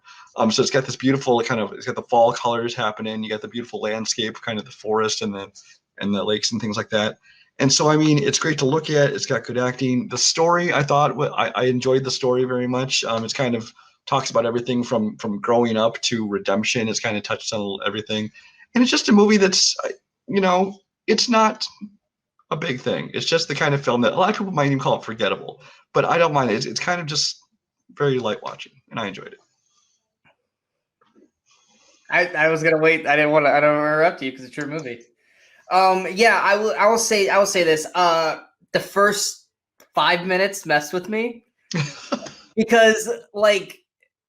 So it's got this beautiful it's got the fall colors happening. You got the beautiful landscape, kind of the forest and the lakes and things like that. And so, I mean, it's great to look at. It's got good acting. The story, I thought, I enjoyed the story very much. It's kind of talks about everything from growing up to redemption. It's kind of touched on everything. And it's just a movie that's, it's not a big thing. It's just the kind of film that a lot of people might even call it forgettable. But I don't mind it. It's kind of just very light watching, and I enjoyed it. I was gonna wait. I don't want to interrupt you because it's your movie. Yeah, I will say this. The first 5 minutes messed with me because like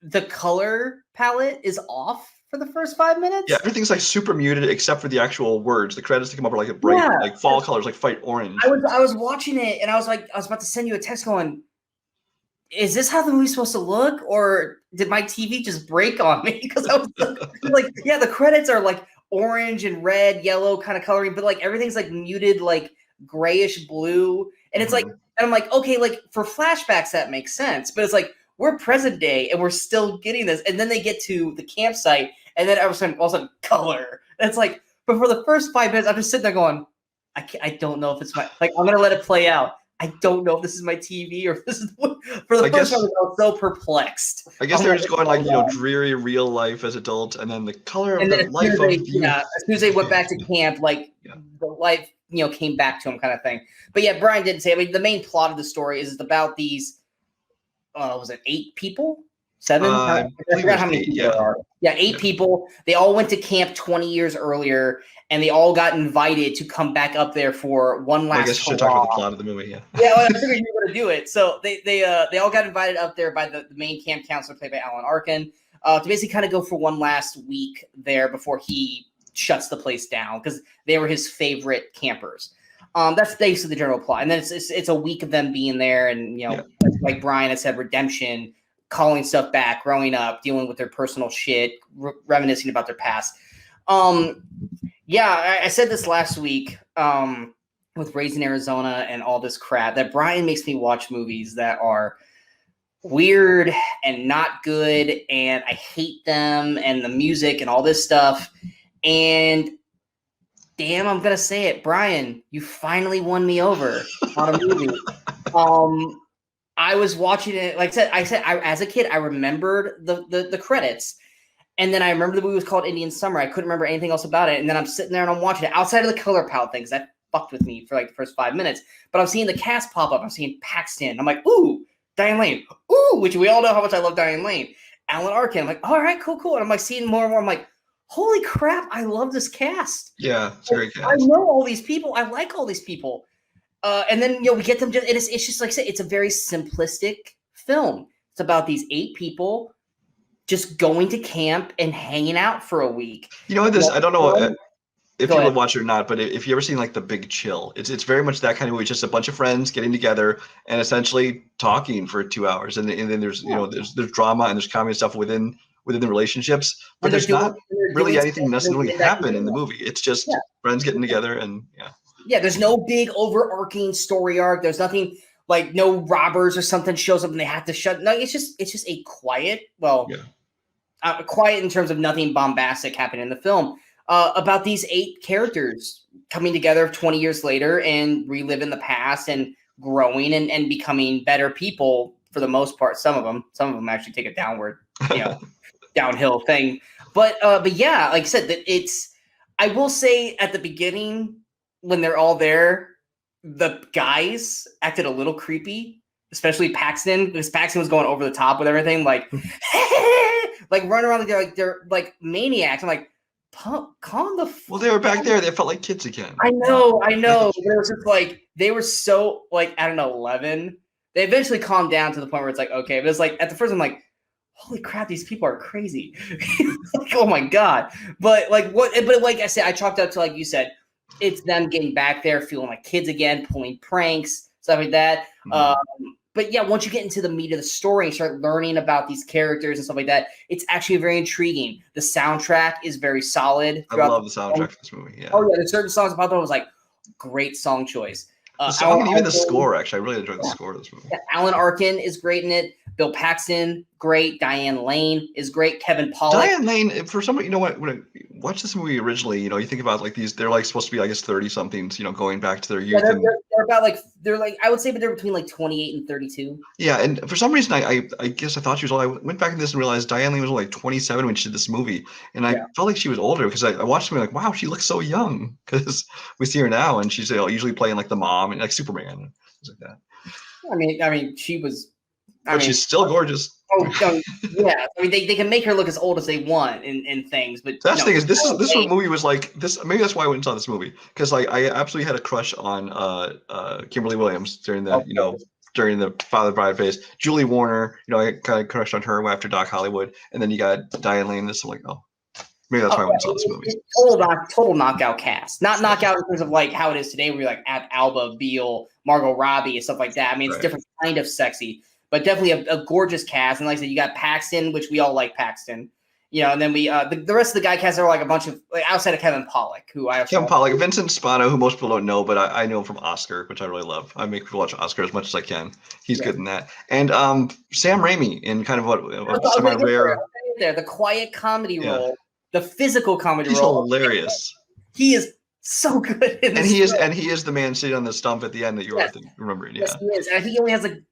the color palette is off for the first 5 minutes. Yeah, everything's like super muted except for the actual words. The credits that come up are like a bright, like fall colors, like fight orange. I was watching it and I was about to send you a text going, is this how the movie's supposed to look, or did my TV just break on me? Because I was like, yeah, the credits are like orange and red, yellow kind of coloring, but like everything's like muted, like grayish blue. And it's like, and I'm like, okay, like for flashbacks, that makes sense. But it's like, we're present day and we're still getting this. And then they get to the campsite and then all of a sudden color. And it's like, but for the first 5 minutes, I'm just sitting there going, I don't know if it's I'm going to let it play out. I don't know if this is my TV or if this is for the first time. I was so perplexed. I guess they're just going like dreary real life as adults, and then the color of the life of as soon as they went back to camp, like the life came back to them, kind of thing. But yeah, Brian didn't say. I mean, the main plot of the story is about these. Was it 8 people? 7? I forgot how many people there are. Yeah, 8 people. They all went to camp 20 years earlier, and they all got invited to come back up there for one last. I guess you should talk about the plot of the movie. Yeah. Yeah, well, I figured you were going to do it. So they all got invited up there by the main camp counselor, played by Alan Arkin, to basically kind of go for one last week there before he shuts the place down, because they were his favorite campers. That's basically the general plot, and then it's a week of them being there, and like Brian had said, redemption, calling stuff back, growing up, dealing with their personal shit, reminiscing about their past. Yeah, I said this last week with Raising Arizona and all this crap, that Brian makes me watch movies that are weird and not good, and I hate them, and the music and all this stuff. And damn, I'm gonna say it, Brian, you finally won me over on a movie. I was watching it, like I said, as a kid, I remembered the credits, and then I remember the movie was called Indian Summer. I couldn't remember anything else about it, and then I'm sitting there and I'm watching it outside of the color palette things that fucked with me for like the first 5 minutes. But I'm seeing the cast pop up. I'm seeing Paxton. I'm like, ooh, Diane Lane. Ooh, which we all know how much I love Diane Lane. Alan Arkin. I'm like, all right, cool. And I'm like seeing more and more. I'm like, holy crap, I love this cast. Yeah, it's very cast. I know all these people. I like all these people. And then, we get them. It's just like I said, it's a very simplistic film. It's about these 8 people just going to camp and hanging out for a week. I don't know if you would watch it or not, but if you ever seen like The Big Chill, it's very much that kind of movie. Just a bunch of friends getting together and essentially talking for 2 hours, and then there's there's drama and there's comedy stuff within the relationships, but there's not really anything necessarily happen in the movie. It's just friends getting together and Yeah, there's no big overarching story arc. There's nothing like no robbers or something shows up and they have to shut. No, it's just a quiet, quiet in terms of nothing bombastic happening in the film. About these 8 characters coming together 20 years later and reliving the past and growing and becoming better people for the most part. Some of them actually take a downward, downhill thing. But yeah, like I said, I will say at the beginning, when they're all there, the guys acted a little creepy, especially Paxton, because Paxton was going over the top with everything, like, like running around like they're like maniacs. I'm like, calm the. Well, they were back there. They felt like kids again. I know. It was just like they were so like I don't know 11. They eventually calmed down to the point where it's like okay, but it's like at the first I'm like, holy crap, these people are crazy. Like, oh my god. But like what? But like I said, I chalked up to like you said. It's them getting back there, feeling like kids again, pulling pranks, stuff like that. But but yeah, once you get into the meat of the story and start learning about these characters and stuff like that, it's actually very intriguing. The soundtrack is very solid. I love the soundtrack for this movie. Yeah. Oh yeah, there's certain songs about that was like great song choice. The song and even the score, actually, I really enjoyed the score of this movie. Yeah, Alan Arkin is great in it. Bill Paxton, great. Diane Lane is great. Kevin Pollak. Diane Lane, for somebody, you know what? When I watched this movie originally, you think about like these, they're like supposed to be, I guess, 30-somethings, going back to their youth. Yeah, they're about like I would say, but they're between like 28 and 32. Yeah, and for some reason, I guess I thought she was old. I went back in this and realized Diane Lane was only like 27 when she did this movie, and I felt like she was older because I watched the movie like, wow, she looks so young, because we see her now and she's usually playing like the mom and like Superman and things like that. I mean, she was. But she's still gorgeous. Oh, yeah. I mean, they can make her look as old as they want in things, but that's the thing is this movie was like this. Maybe that's why I went and saw this movie, because I absolutely had a crush on Kimberly Williams during the during the Father Bride phase. Julie Warner, I kind of crushed on her after Doc Hollywood, and then you got Diane Lane. This I'm like, oh, maybe that's why I went and saw this movie. Total knockout cast, not knockout in terms of like how it is today, where you're like at Alba, Beale, Margot Robbie, and stuff like that. I mean, it's different kind of sexy. But definitely a gorgeous cast, and like I said, you got Paxton, which we all like Paxton, and then we the rest of the guy cast are like a bunch of outside of Kevin Pollak, who Kevin Pollak, Vincent Spano, who most people don't know, but I know him from Oscar, which I really love. I make people watch Oscar as much as I can. He's good in that, and Sam Raimi in kind of what semi-rare the quiet comedy role, the physical comedy role. He's hilarious. He is so good in this. And he is the man sitting on the stump at the end that you are remembering. Yeah, yes, he is. And I think he only has like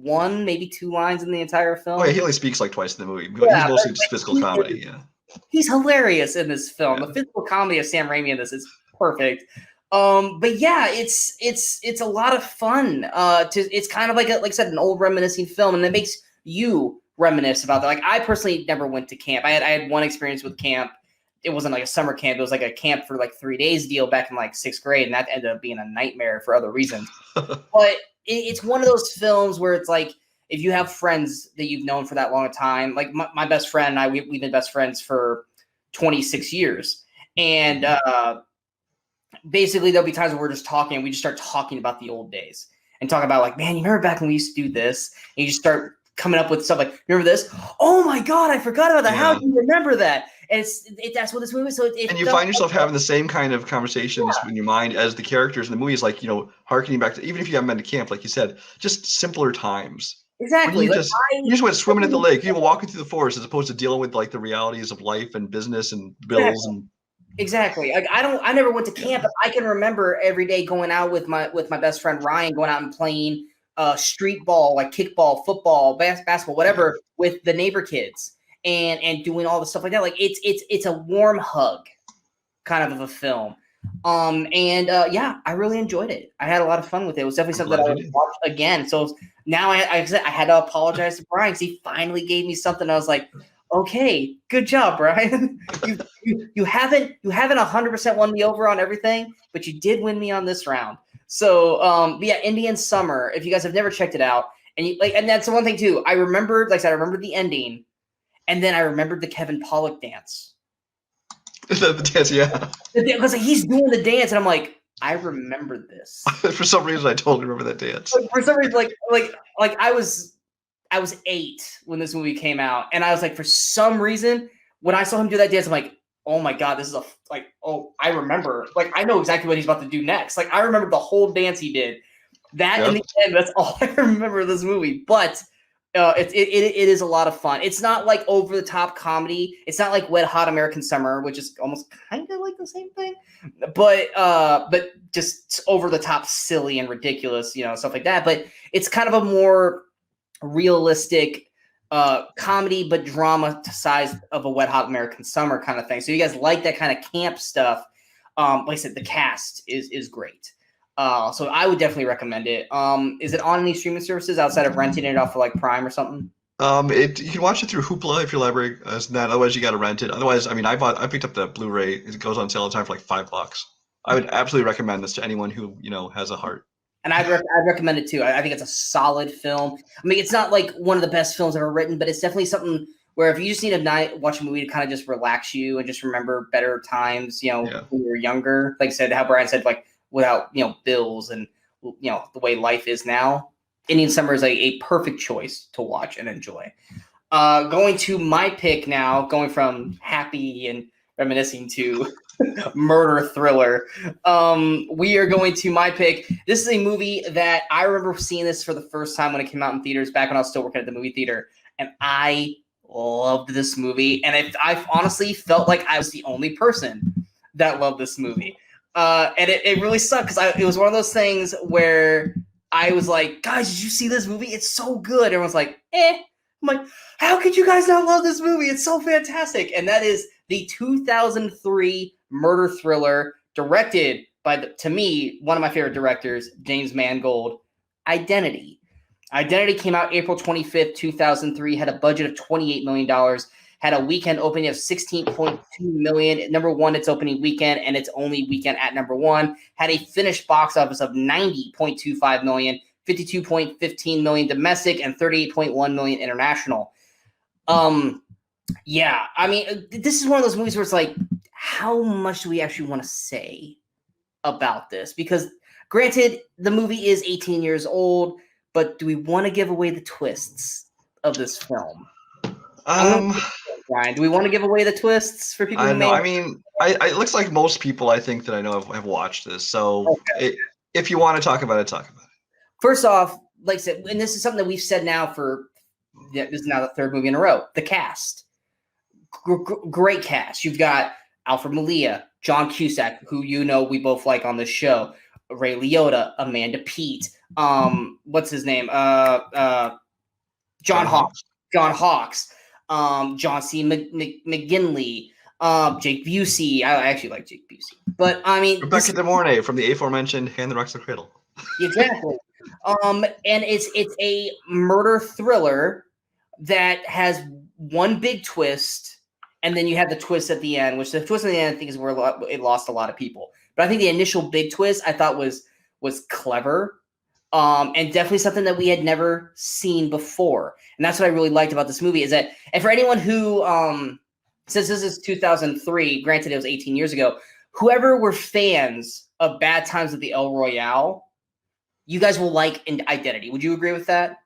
one, maybe two lines in the entire film. Oh yeah, he only speaks like twice in the movie. He's mostly just physical comedy. Yeah, he's hilarious in this film. The physical comedy of Sam Raimi in this is perfect. But yeah, it's a lot of fun. It's kind of like I said, an old reminiscing film, and it makes you reminisce about that. Like I personally never went to camp. I had one experience with camp. It wasn't like a summer camp. It was like a camp for like 3 days deal back in like 6th grade, and that ended up being a nightmare for other reasons. But it's one of those films where it's like, if you have friends that you've known for that long a time, like my best friend and I, we've been best friends for 26 years. And basically there'll be times where we're just talking and we just start talking about the old days and talk about like, man, you remember back when we used to do this? And you just start coming up with stuff like, remember this? Oh my God, I forgot about that. Yeah. How do you remember that? And that's what this movie is. So and you find yourself having the same kind of conversations in your mind as the characters in the movies, like, harkening back to, even if you haven't been to camp, like you said, just simpler times. Exactly. You just went swimming at the lake, walking through the forest, as opposed to dealing with like the realities of life and business and bills and. Exactly. Like I never went to camp, but I can remember every day going out with my best friend Ryan, going out and playing street ball, like kickball, football, basketball, whatever, with the neighbor kids. And doing all the stuff like that. Like it's a warm hug kind of a film. I really enjoyed it. I had a lot of fun with it. It was definitely something that I would watch again. So now I had to apologize to Brian because he finally gave me something. I was like, okay, good job, Brian. you haven't 100% won me over on everything, but you did win me on this round. So Indian Summer, if you guys have never checked it out, and that's the one thing too. I remembered, like I said, I remembered the ending. And then I remembered the Kevin Pollak dance. The dance, yeah. Because he's doing the dance, and I'm like, I remember this. For some reason, I totally remember that dance. For some reason, like I was 8 when this movie came out, and I was like, for some reason, when I saw him do that dance, I'm like, oh my God, this is I remember. Like, I know exactly what he's about to do next. Like, I remember the whole dance he did. That in the end, that's all I remember of this movie. But it is a lot of fun. It's not like over the top comedy. It's not like Wet Hot American Summer, which is almost kind of like the same thing, but just over the top, silly and ridiculous, stuff like that. But it's kind of a more realistic comedy, but drama size of a Wet Hot American Summer kind of thing. So you guys like that kind of camp stuff. Like I said, the cast is great. So I would definitely recommend it. Is it on any streaming services outside of renting it off of like Prime or something? You can watch it through Hoopla if your library has that. Otherwise, you got to rent it. Otherwise, I mean, I picked up the Blu-ray. It goes on sale all the time for like $5. I would absolutely recommend this to anyone who has a heart. And I'd recommend it too. I think it's a solid film. I mean, it's not like one of the best films ever written, but it's definitely something where if you just need a night watch a movie to kind of just relax you and just remember better times, when you were younger. Like I said, how Brian said, like, without bills and the way life is now, Indian Summer is a perfect choice to watch and enjoy. Going to my pick now, going from happy and reminiscing to murder thriller. We are going to my pick. This is a movie that I remember seeing this for the first time when it came out in theaters back when I was still working at the movie theater, and I loved this movie. And I honestly felt like I was the only person that loved this movie. And it really sucked because it was one of those things where I was like, guys, did you see this movie? It's so good. Everyone's like, eh. I'm like, how could you guys not love this movie? It's so fantastic. And that is the 2003 murder thriller directed by, to me, one of my favorite directors, James Mangold, Identity. Identity came out April 25th, 2003, had a budget of $28 million, had a weekend opening of $16.2 million. Number one, its opening weekend, and its only weekend at number one. Had a finished box office of $90.25 million, $52.15 million domestic, and $38.1 million international. Yeah, I mean, this is one of those movies where it's like, how much do we actually want to say about this? Because granted, the movie is 18 years old, but do we want to give away the twists of this film? Brian, do we want to give away the twists for people? I mean, it looks like most people I think that I know have watched this. So if you want to talk about it, talk about it. First off, like I said, and this is something that we've said now this is now the third movie in a row. The cast, great cast. You've got Alfred Molina, John Cusack, who we both like on this show, Ray Liotta, Amanda Peet, what's his name? John Hawkes. John C. McGinley, Jake Busey. I actually like Jake Busey, but I mean Rebecca De Mornay from the aforementioned Hand That Rocks the Cradle. Exactly. And it's a murder thriller that has one big twist, and then you have the twist at the end, which the twist at the end I think is where it lost a lot of people. But I think the initial big twist I thought was clever. And definitely something that we had never seen before. And that's what I really liked about this movie is that, and for anyone who, since this is 2003, granted it was 18 years ago, whoever were fans of Bad Times at the El Royale, you guys will like Identity. Would you agree with that,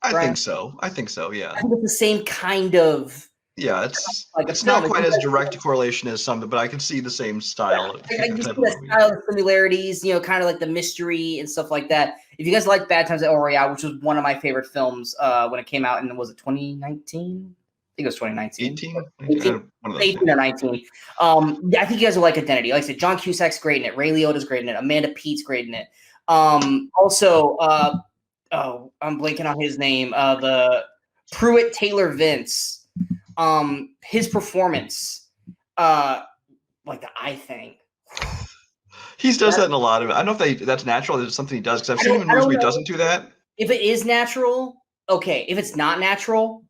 Brian? I think so, yeah. I think it's the same kind of... Yeah, it's not quite as direct a correlation as some, but I can see the same style. I can see the style of similarities, kind of like the mystery and stuff like that. If you guys like Bad Times at El Royale, which was one of my favorite films when it came out, and was it 2019? I think it was 2019. 18 or 19. I think you guys will like Identity. Like I said, John Cusack's great in it. Ray Liotta's great in it. Amanda Peet's great in it. Also, I'm blanking on his name. The Pruitt Taylor Vince. His performance, like the eye thing. He does that in a lot of it. I don't know if that's natural. It's something he does because I've seen him in movies where he doesn't do that. If it is natural, okay. If it's not natural,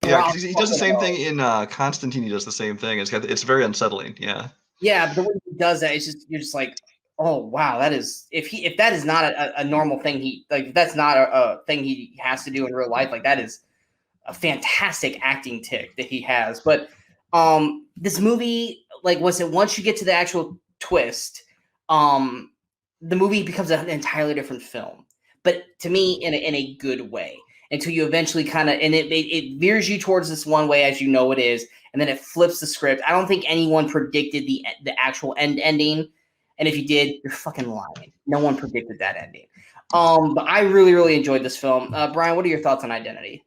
yeah, because he does the same thing in Constantine. He does the same thing. It's very unsettling. Yeah. Yeah, but the way he does that, you're just like, oh wow, that is if that is not a normal thing. If that's not a thing he has to do in real life, like that is a fantastic acting tick that he has. But this movie, like, once you get to the actual twist, the movie becomes an entirely different film. But to me, in a good way, until you eventually kind of, and it veers you towards this one way as you know it is, and then it flips the script. I don't think anyone predicted the actual ending, and if you did, you're fucking lying. No one predicted that ending. But I really, really enjoyed this film. Brian, what are your thoughts on Identity?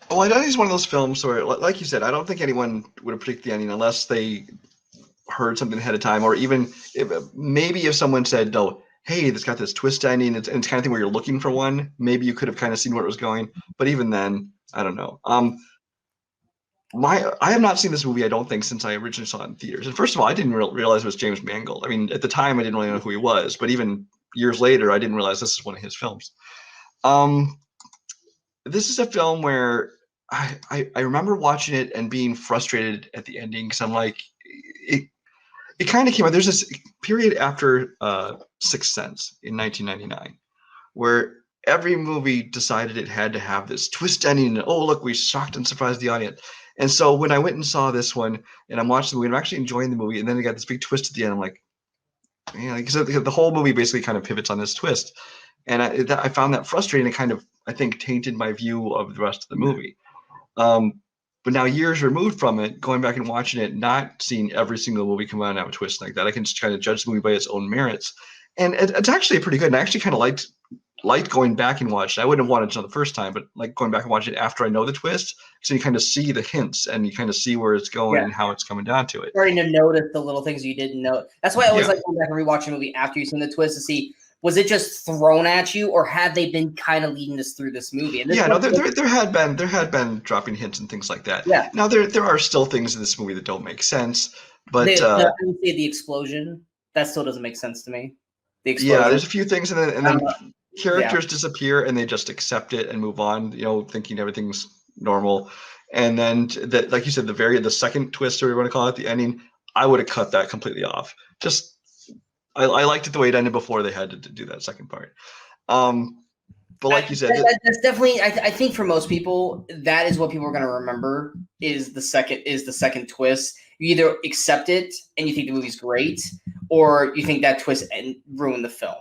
Well, Identity is one of those films where, like you said, I don't think anyone would have predicted the ending unless they heard something ahead of time, or even if someone said, "No, hey, this got this twist ending," and it's kind of thing where you're looking for one. Maybe you could have kind of seen where it was going, but even then, I don't know. I have not seen this movie, I don't think, since I originally saw it in theaters. And first of all, I didn't realize it was James Mangold. I mean, at the time, I didn't really know who he was, but even years later, I didn't realize this is one of his films. This is a film where I remember watching it and being frustrated at the ending because I'm like, it kind of came out. There's this period after Sixth Sense in 1999 where every movie decided it had to have this twist ending. And, oh, look, we shocked and surprised the audience. And so when I went and saw this one and I'm watching the movie and I'm actually enjoying the movie, and then they got this big twist at the end, I'm like, because the whole movie basically kind of pivots on this twist. and I found that frustrating. It kind of, I think, tainted my view of the rest of the movie. But now, years removed from it, going back and watching it, not seeing every single movie come out and have a twist like that, I can just kind of judge the movie by its own merits. And it's actually pretty good. And I actually kind of liked going back and watching. I wouldn't have wanted to know the first time, but like going back and watching it after I know the twist, so you kind of see the hints and you kind of see where it's going and how it's coming down to it. Starting to notice the little things you didn't know. That's why I always like going back and rewatching a movie after you've seen the twist to see, was it just thrown at you, or had they been kind of leading us through this movie? And this there had been dropping hints and things like that. Yeah. Now there are still things in this movie that don't make sense, but I would say the explosion, that still doesn't make sense to me. The explosion. Yeah, there's a few things, and then characters disappear and they just accept it and move on, thinking everything's normal. And then like you said, the second twist, or you want to call it, the ending, I would have cut that completely off. Just I liked it the way it ended before they had to do that second part. But like you said, that's definitely, I think for most people, that is what people are going to remember is the second twist. You either accept it and you think the movie's great, or you think that twist ruined the film.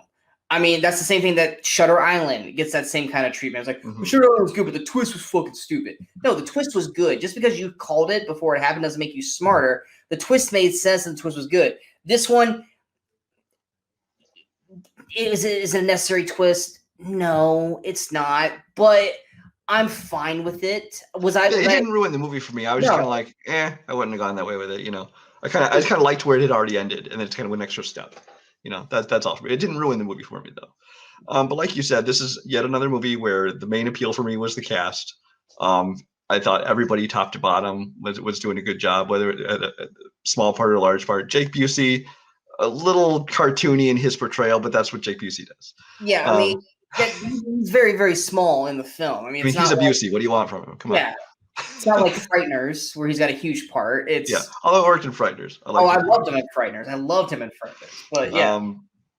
I mean, that's the same thing that Shutter Island gets, that same kind of treatment. It's like, Shutter Island was good, but the twist was fucking stupid. No, the twist was good. Just because you called it before it happened doesn't make you smarter. The twist made sense and the twist was good. This one, is it a necessary twist? No, it's not. But I'm fine with it. It didn't ruin the movie for me. I was just kind of like, I wouldn't have gone that way with it. I just kind of liked where it had already ended, and then it's kind of went an extra step. That's all for me. It didn't ruin the movie for me though. But like you said, this is yet another movie where the main appeal for me was the cast. I thought everybody top to bottom was doing a good job, whether a small part or a large part. Jake Busey, a little cartoony in his portrayal, but that's what Jake Busey does. Yeah, I mean, he's very, very small in the film. I mean, he's a Busey. What do you want from him? Come on. Yeah. It's not like Frighteners, where he's got a huge part. Although I worked in Frighteners. I loved him in Frighteners.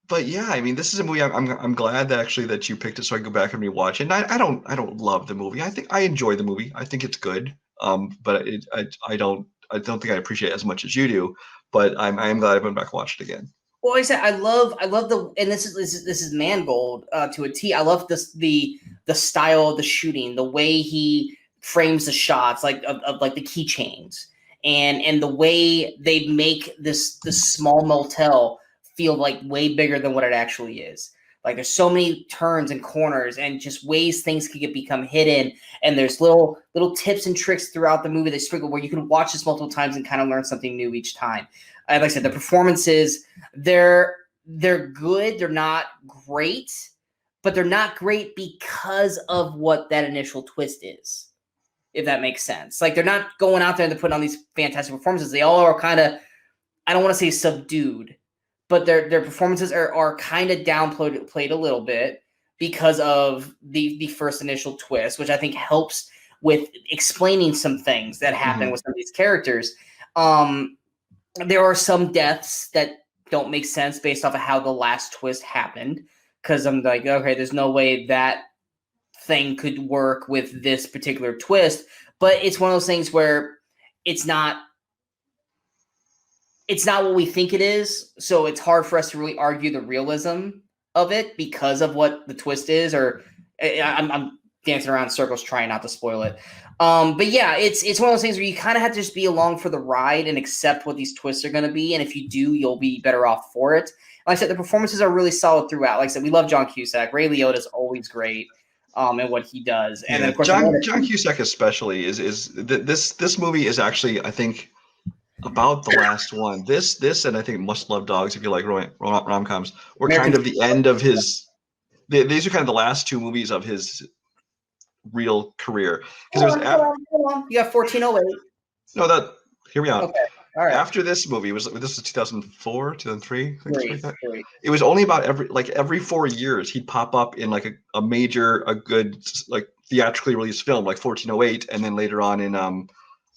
But yeah, I mean, this is a movie. I'm glad that you picked it, so I can go back and rewatch it. And I don't love the movie. I think I enjoy the movie. I think it's good. But I don't think I appreciate it as much as you do. But I am glad I went back and watched it again. Well, like I said, I love and this is Mangold to a T. I love the style of the shooting, the way he frames the shots, like of like the keychains, and the way they make this small motel feel like way bigger than what it actually is. Like there's so many turns and corners and just ways things could become hidden. And there's little tips and tricks throughout the movie they sprinkle where you can watch this multiple times and kind of learn something new each time. Like I said, the performances, they're good. They're not great, but they're not great because of what that initial twist is, if that makes sense. Like they're not going out there and they're putting on these fantastic performances. They all are kind of, I don't want to say subdued, but their performances are kind of downplayed a little bit because of the first initial twist, which I think helps with explaining some things that happen with some of these characters. There are some deaths that don't make sense based off of how the last twist happened, because I'm like, okay, there's no way that thing could work with this particular twist. But it's one of those things where it's not what we think it is, so it's hard for us to really argue the realism of it because of what the twist is. Or I'm dancing around in circles trying not to spoil it. But yeah, it's one of those things where you kind of have to just be along for the ride and accept what these twists are going to be. And if you do, you'll be better off for it. Like I said, the performances are really solid throughout. Like I said, we love John Cusack. Ray Liotta is always great in what he does. And then of course, John Cusack especially is this movie is actually, I think, about the last one. This and I think Must Love Dogs, if you like rom-coms, were kind of the end of his. These are kind of the last two movies of his real career, because you got 1408. No, hear me out. Okay. All right. After this movie this was 2004, 2003. It was only about every 4 years he'd pop up in like a good like theatrically released film, like 1408, and then later on in I'm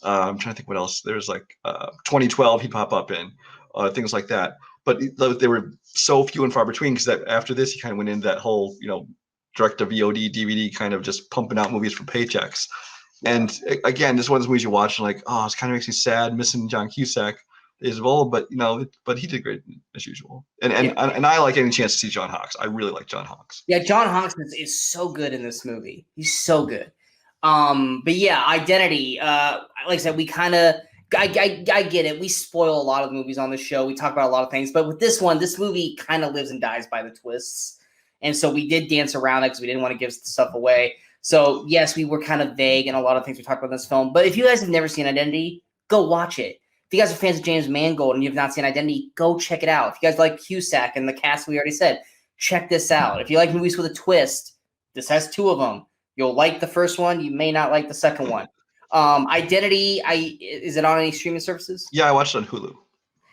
trying to think what else. There's like 2012 he'd pop up in things like that. But they were so few and far between, because after this he kind of went into that whole direct to VOD, DVD kind of just pumping out movies for paychecks. And again, this is one of those movies you watch and like, oh, it kind of makes me sad missing John Cusack. his role, but but he did great as usual. And Yeah. I like any chance to see John Hawkes. I really like John Hawkes. Yeah, John Hawkes is so good in this movie. He's so good. But yeah, Identity. Like I said, we kind of I get it. We spoil a lot of movies on the show. We talk about a lot of things, but with this one, this movie kind of lives and dies by the twists. And so we did dance around it because we didn't want to give stuff away. So yes, we were kind of vague in a lot of things we talked about in this film. But if you guys have never seen Identity, go watch it. If you guys are fans of James Mangold and you've not seen Identity, go check it out. If you guys like Cusack and the cast we already said, check this out. If you like movies with a twist, this has 2 of them. You'll like the first one. You may not like the second one. Identity, is it on any streaming services? Yeah, I watched it on Hulu.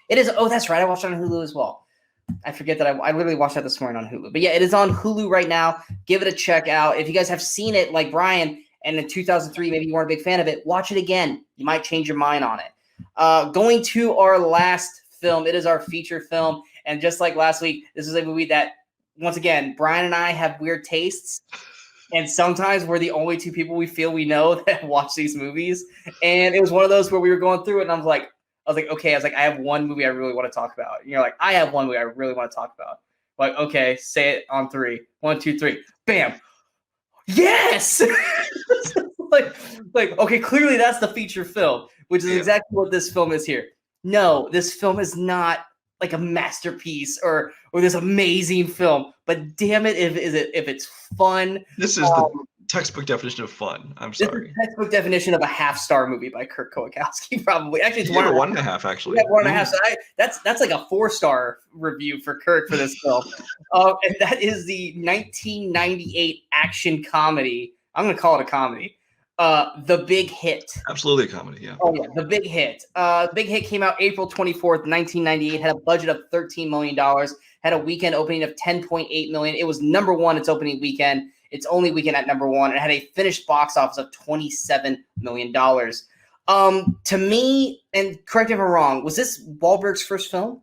It is. Oh, that's right. I watched it on Hulu as well. I forget that I literally watched that this morning on Hulu. But yeah, it is on Hulu right now. Give it a check out. If you guys have seen it like Brian and in 2003, maybe you weren't a big fan of it, watch it again. You might change your mind on it. Going to our last film. It is our feature film. And just like last week, this is a movie that, once again, Brian and I have weird tastes. And sometimes we're the only 2 people we feel we know that watch these movies. And it was one of those where we were going through it, and I was like, okay, I have one movie I really want to talk about. And you're like, I have one movie I really want to talk about. Like, okay, say it on 3. 1, 2, 3. Bam. Yes. like, okay, clearly that's the feature film, which is exactly what this film is here. No, this film is not like a masterpiece or this amazing film, but damn it, if it's fun. This is the textbook definition of fun. I'm sorry. This is the textbook definition of a half-star movie by Kirk Kowalski, probably. Actually, it's 1.5 actually. Yeah, 1.5. So that's like a 4-star review for Kirk for this film. And that is the 1998 action comedy. I'm going to call it a comedy. The Big Hit. Absolutely a comedy, yeah. Oh yeah, The Big Hit. Big Hit came out April 24th, 1998. Had a budget of $13 million. Had a weekend opening of $10.8 million. It was number 1 its opening weekend. Its only weekend at number 1. It had a finished box office of $27 million. To me, and correct me if I'm wrong, was this Wahlberg's first film?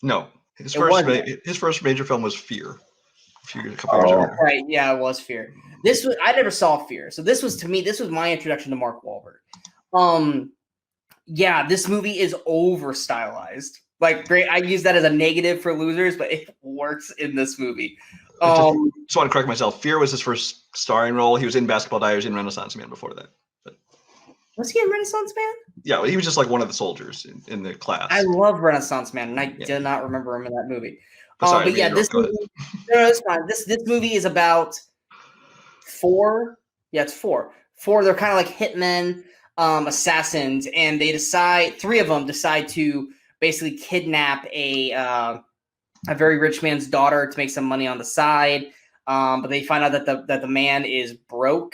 No, his first major film was Fear. A couple years earlier. Right, yeah, it was Fear. I never saw Fear, so this was my introduction to Mark Wahlberg. Yeah, this movie is over stylized. Like, great, I use that as a negative for losers, but it works in this movie. Just want to correct myself. Fear was his first starring role. He was in Basketball Diaries and Renaissance Man before that. But, was he in Renaissance Man? Yeah, he was just like one of the soldiers in the class. I love Renaissance Man, and I did not remember him in that movie. Sorry, but yeah, this movie, no, it's fine. This movie is about 4. Yeah, it's 4. 4. They're kind of like hitmen, assassins, and 3 of them decide to basically kidnap a very rich man's daughter to make some money on the side. But they find out that the man is broke.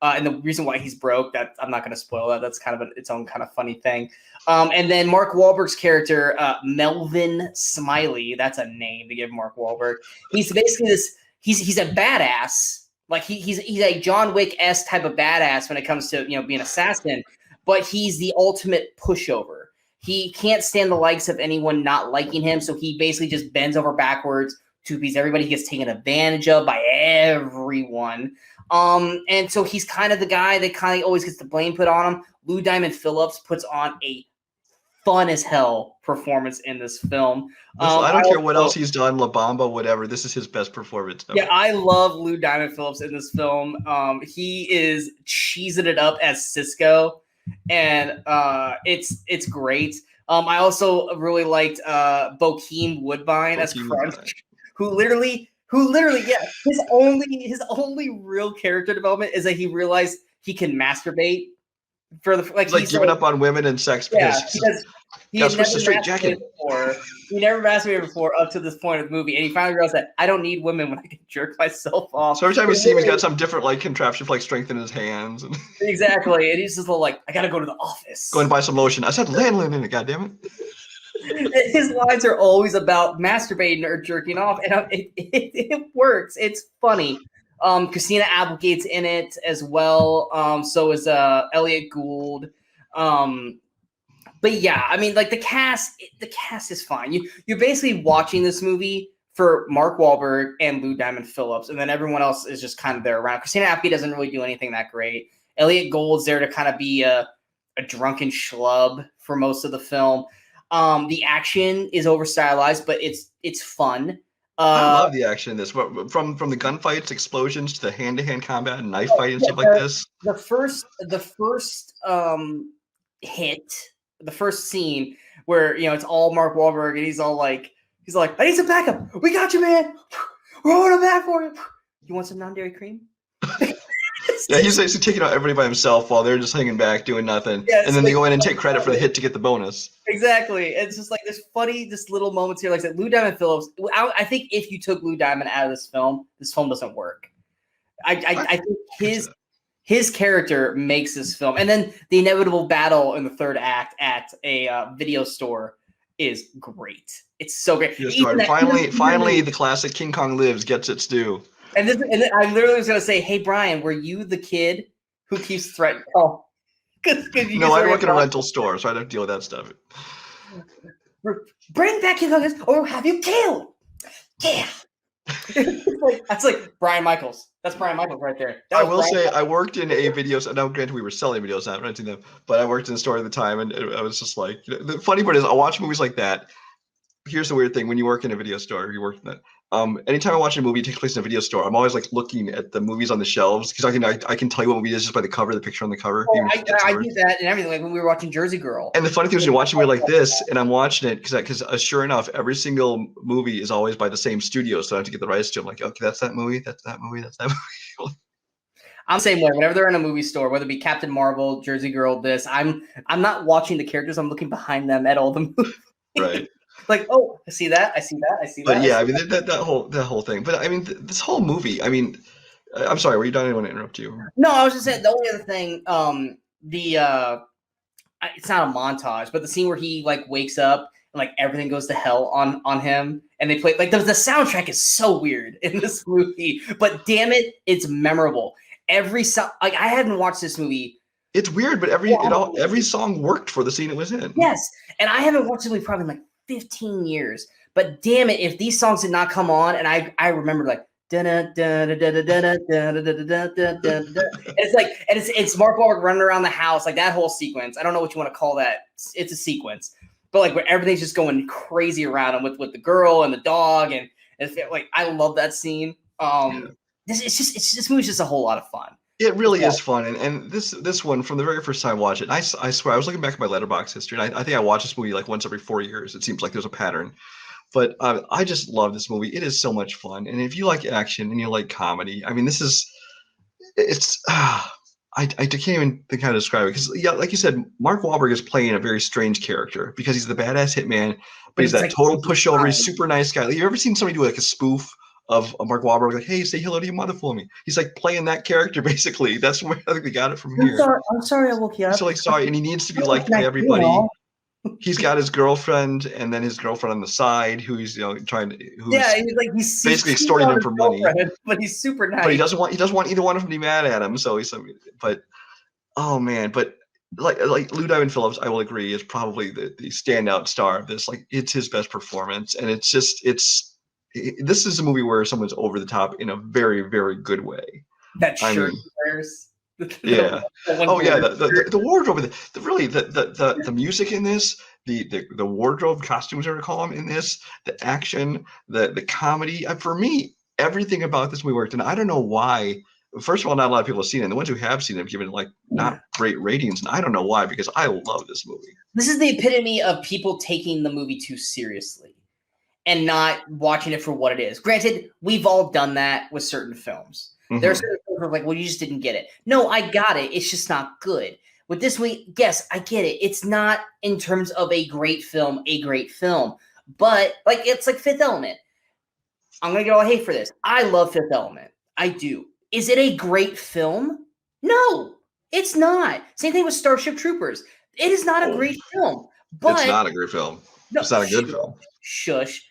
And the reason why he's broke, that I'm not going to spoil that. That's kind of its own kind of funny thing. And then Mark Wahlberg's character, Melvin Smiley, that's a name to give Mark Wahlberg. He's basically he's a badass. Like he's a John Wick-esque type of badass when it comes to being an assassin, but he's the ultimate pushover. He can't stand the likes of anyone not liking him, so he basically just bends over backwards to appease everybody. He gets taken advantage of by everyone. And so he's kind of the guy that kind of always gets the blame put on him. Lou Diamond Phillips puts on a fun as hell performance in this film. I don't care what else he's done, La Bamba, whatever. This is his best performance ever. Yeah, I love Lou Diamond Phillips in this film. He is cheesing it up as Cisco, and it's great. I also really liked Bokeem Woodbine as Crunch, who literally, yeah, his only real character development is that he realized he can masturbate for the he's giving up on women and sex because he had never masturbated before. He never masturbated before up to this point of the movie, and he finally realized that I don't need women when I can jerk myself off. So every time you see him, he's got some different contraption for strength in his hands. Exactly, and he's just like, I gotta go to the office. Go and buy some lotion. I said lanolin in it, goddammit. His lines are always about masturbating or jerking off, and it works. It's funny. Christina Applegate's in it as well. So is Elliot Gould. But yeah, I mean, the cast is fine. You're basically watching this movie for Mark Wahlberg and Lou Diamond Phillips, and then everyone else is just kind of there around. Christina Applegate doesn't really do anything that great. Elliot Gould's there to kind of be a drunken schlub for most of the film. The action is over stylized, but it's fun. I love the action in this. From the gunfights, explosions to the hand-to-hand combat and knife fight and stuff like this. The first hit, the first scene where it's all Mark Wahlberg and he's like, I need some backup. We got you, man. We're holding it back for you. You want some non-dairy cream? Yeah, he's taking out everybody by himself while they're just hanging back doing nothing, and then they go in and take credit for the hit to get the bonus. Exactly. It's just like this funny, just little moments here. Like I said, Lou Diamond Phillips. I think if you took Lou Diamond out of this film doesn't work. I think his character makes this film, and then the inevitable battle in the third act at a video store is great. It's so great. Finally, the classic King Kong Lives gets its due. And then I literally was gonna say, "Hey Brian, were you the kid who keeps threatening?" Oh, no, I work at a rental store, so I don't deal with that stuff. Bring back King Kong, or have you killed? Yeah, that's like Brian Michaels. That's Brian Michaels right there. I will say, I worked in a video. Now, granted, we were selling videos, not renting them, but I worked in a store at the time, and I was just like, the funny part is, I watch movies like that. Here's the weird thing: when you work in a video store, you work in that. Anytime I watch a movie that takes place in a video store, I'm always like looking at the movies on the shelves because I can tell you what movie it is just by the cover, the picture on the cover. I do that and everything. Like when we were watching Jersey Girl. And the funny thing is, you're watching a movie like this, and I'm watching it because sure enough, every single movie is always by the same studio, so I have to get the rights to. I'm like, okay, that's that movie, that's that movie, that's that movie. I'm the same way. Whenever they're in a movie store, whether it be Captain Marvel, Jersey Girl, I'm not watching the characters. I'm looking behind them at all the movies. Right. Like, oh, I see that. But yeah, I mean that whole thing. But I mean this whole movie. I mean, I'm sorry. Were you done? I didn't want to interrupt you. No, I was just saying the only other thing. It's not a montage, but the scene where he like wakes up and like everything goes to hell on him, and they play like the soundtrack is so weird in this movie. But damn it, it's memorable. Every song. Like I hadn't watched this movie. It's weird, but every song worked for the scene it was in. Yes, and I haven't watched this movie probably in like 15 years, but damn it, if these songs did not come on, and I remember like it's like, and it's Mark Wahlberg running around the house, like that whole sequence. I don't know what you want to call that. It's a sequence, but like where everything's just going crazy around him with the girl and the dog, and like I love that scene. This movie's just a whole lot of fun. It really is fun, and this one from the very first time I watched it, I swear I was looking back at my Letterboxd history, and I think I watch this movie like once every 4 years. It seems like there's a pattern, but I just love this movie. It is so much fun, and if you like action and you like comedy, I mean, I can't even think how to describe it because yeah, like you said, Mark Wahlberg is playing a very strange character because he's the badass hitman, but he's that like, total pushover. He's super nice guy. Like, you ever seen somebody do like a spoof of Mark Wahlberg, like, hey, say hello to your mother for me? He's like playing that character basically. That's where I think we got it from here. I'm sorry I woke you up. So like, sorry, and he needs to be liked by everybody. He's got his girlfriend, and then his girlfriend on the side, who's he's basically extorting him for money. But he's super nice. But he doesn't want either one of them to be mad at him. So oh man, but like Lou Diamond Phillips, I will agree, is probably the standout star of this. Like, it's his best performance, and this is a movie where someone's over the top in a very, very good way. That shirt he wears. Yeah. The wardrobe, the music in this, the wardrobe costumes, whatever you call them in this, the action, the comedy. For me, everything about this movie worked, and I don't know why. First of all, not a lot of people have seen it. And the ones who have seen it have given it not great ratings, and I don't know why, because I love this movie. This is the epitome of people taking the movie too seriously and not watching it for what it is. Granted, we've all done that with certain films. Mm-hmm. There are certain films where like, well, you just didn't get it. No, I got it. It's just not good. With this movie, yes, I get it. It's not in terms of a great film, but like it's like Fifth Element. I'm gonna get all hate for this. I love Fifth Element. I do. Is it a great film? No, it's not. Same thing with Starship Troopers. It is not a great film. But it's not a great film. No, it's not a good film. Shush.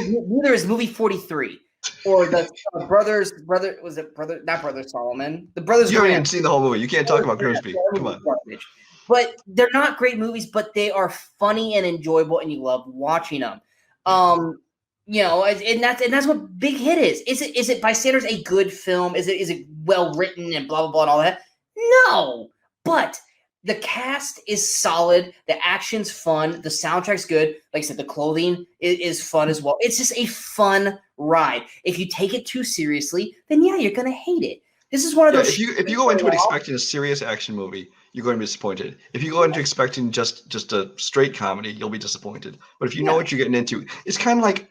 Neither is Movie 43 or the not Brother Solomon. The Brothers. You haven't even seen the whole movie. You can't talk about Grimsby. Come on. But they're not great movies, but they are funny and enjoyable, and you love watching them. And that's what Big Hit is. Is it by standards a good film? Is it well written and blah blah blah and all that? No, but the cast is solid. The action's fun. The soundtrack's good. Like I said, the clothing is fun as well. It's just a fun ride. If you take it too seriously, then yeah, you're gonna hate it. This is one of those. If you go into it expecting a serious action movie, you're going to be disappointed. If you go into expecting just a straight comedy, you'll be disappointed. But if you know what you're getting into, it's kind of like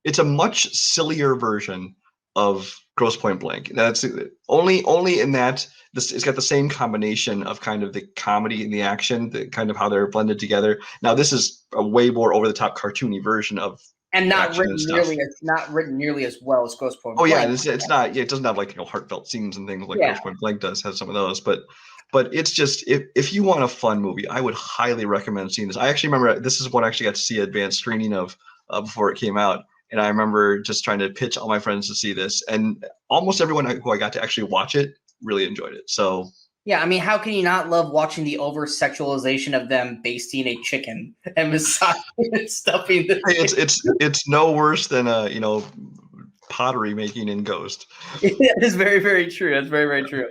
it's a much sillier version of Grosse Pointe Blank. That's only in that it's got the same combination of kind of the comedy and the action, the kind of how they're blended together. Now this is a way more over the top cartoony version of not written nearly as well as Grosse Pointe Blank. Oh yeah, it's not. Yeah, it doesn't have like heartfelt scenes and things like Grosse Pointe Blank does have some of those, but it's just if you want a fun movie, I would highly recommend seeing this. I actually remember this is one I actually got to see an advanced screening of before it came out. And I remember just trying to pitch all my friends to see this, and almost everyone who I got to actually watch it really enjoyed it. So yeah, I mean, how can you not love watching the over sexualization of them basting a chicken and massaging and stuffing? It's no worse than pottery making in Ghost. It is very, very true. That's very, very true.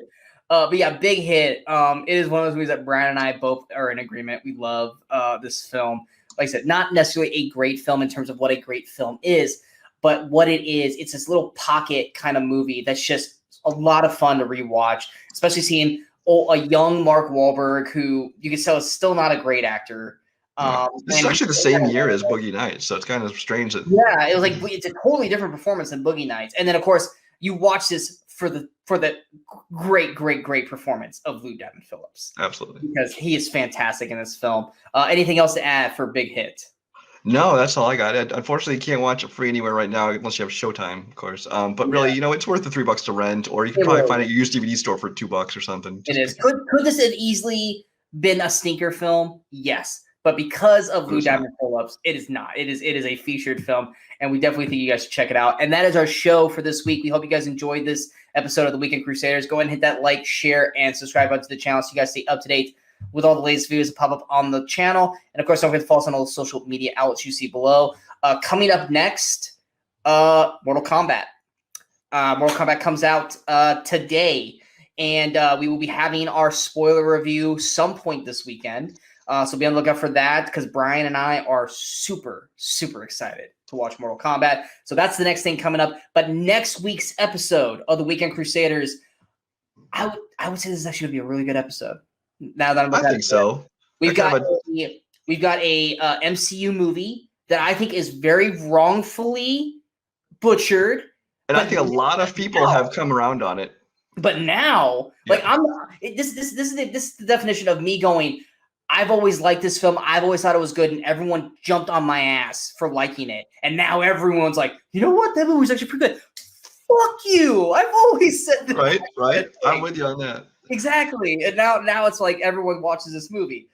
But yeah, big hit. It is one of those movies that Brian and I both are in agreement. We love this film. Like I said, not necessarily a great film in terms of what a great film is, but what it is, it's this little pocket kind of movie that's just a lot of fun to rewatch, especially seeing a young Mark Wahlberg, who you can tell is still not a great actor. This is actually the same year as Boogie Nights, so it's kind of strange that it was like it's a totally different performance than Boogie Nights. And then of course you watch this for the great performance of Lou Diamond Phillips. Absolutely. Because he is fantastic in this film. Anything else to add for Big Hit? No, that's all I got. Unfortunately, you can't watch it free anywhere right now unless you have Showtime, of course. But really, it's worth the $3 to rent, or you can probably find it at your used DVD store for $2 or something. It is. Could this have easily been a stinker film? Yes. But because of Lou Diamond Phillips, it is not. It is a featured film, and we definitely think you guys should check it out. And that is our show for this week. We hope you guys enjoyed this episode of the Weekend Crusaders. Go ahead and hit that like, share, and subscribe button to the channel so you guys stay up to date with all the latest videos that pop up on the channel. And of course, don't forget to follow us on all the social media outlets you see below. Coming up next, Mortal Kombat. Mortal Kombat comes out today, and we will be having our spoiler review some point this weekend. So be on the lookout for that, because Brian and I are super, super excited to watch Mortal Kombat. So that's the next thing coming up. But next week's episode of the Weekend Crusaders, I would say this is actually going to be a really good episode. Now that I think so. We've got a MCU movie that I think is very wrongfully butchered. And I think a lot of people have come around on it. But now, this is the definition of me going, I've always liked this film. I've always thought it was good, and everyone jumped on my ass for liking it. And now everyone's like, you know what? That movie was actually pretty good. Fuck you. I've always said that. Right. I'm with you on that. Exactly. And now it's like everyone watches this movie.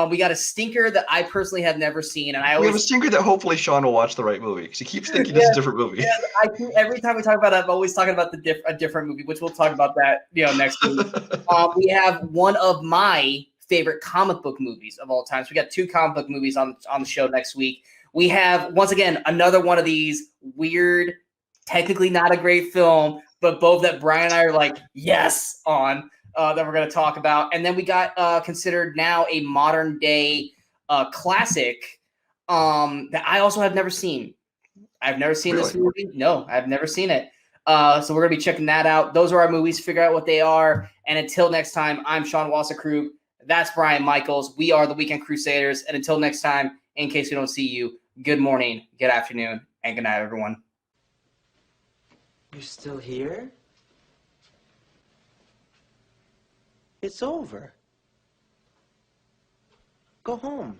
We got a stinker that I personally have never seen, and we have a stinker that hopefully Sean will watch the right movie, because he keeps thinking it's a different movie. Yeah, every time we talk about it, I'm always talking about a different movie, which we'll talk about that next week. We have one of my favorite comic book movies of all time. So we got 2 comic book movies on the show next week. We have, once again, another one of these weird, technically not a great film, but both that Brian and I are like, yes, on, that we're going to talk about. And then we got considered now a modern day classic that I also have never seen. I've never seen this movie. No, I've never seen it. So we're going to be checking that out. Those are our movies. Figure out what they are. And until next time, I'm Sean Wasserkrug. That's Brian Michaels. We are the Weekend Crusaders. And until next time, in case we don't see you, good morning, good afternoon, and good night, everyone. You're still here? It's over. Go home.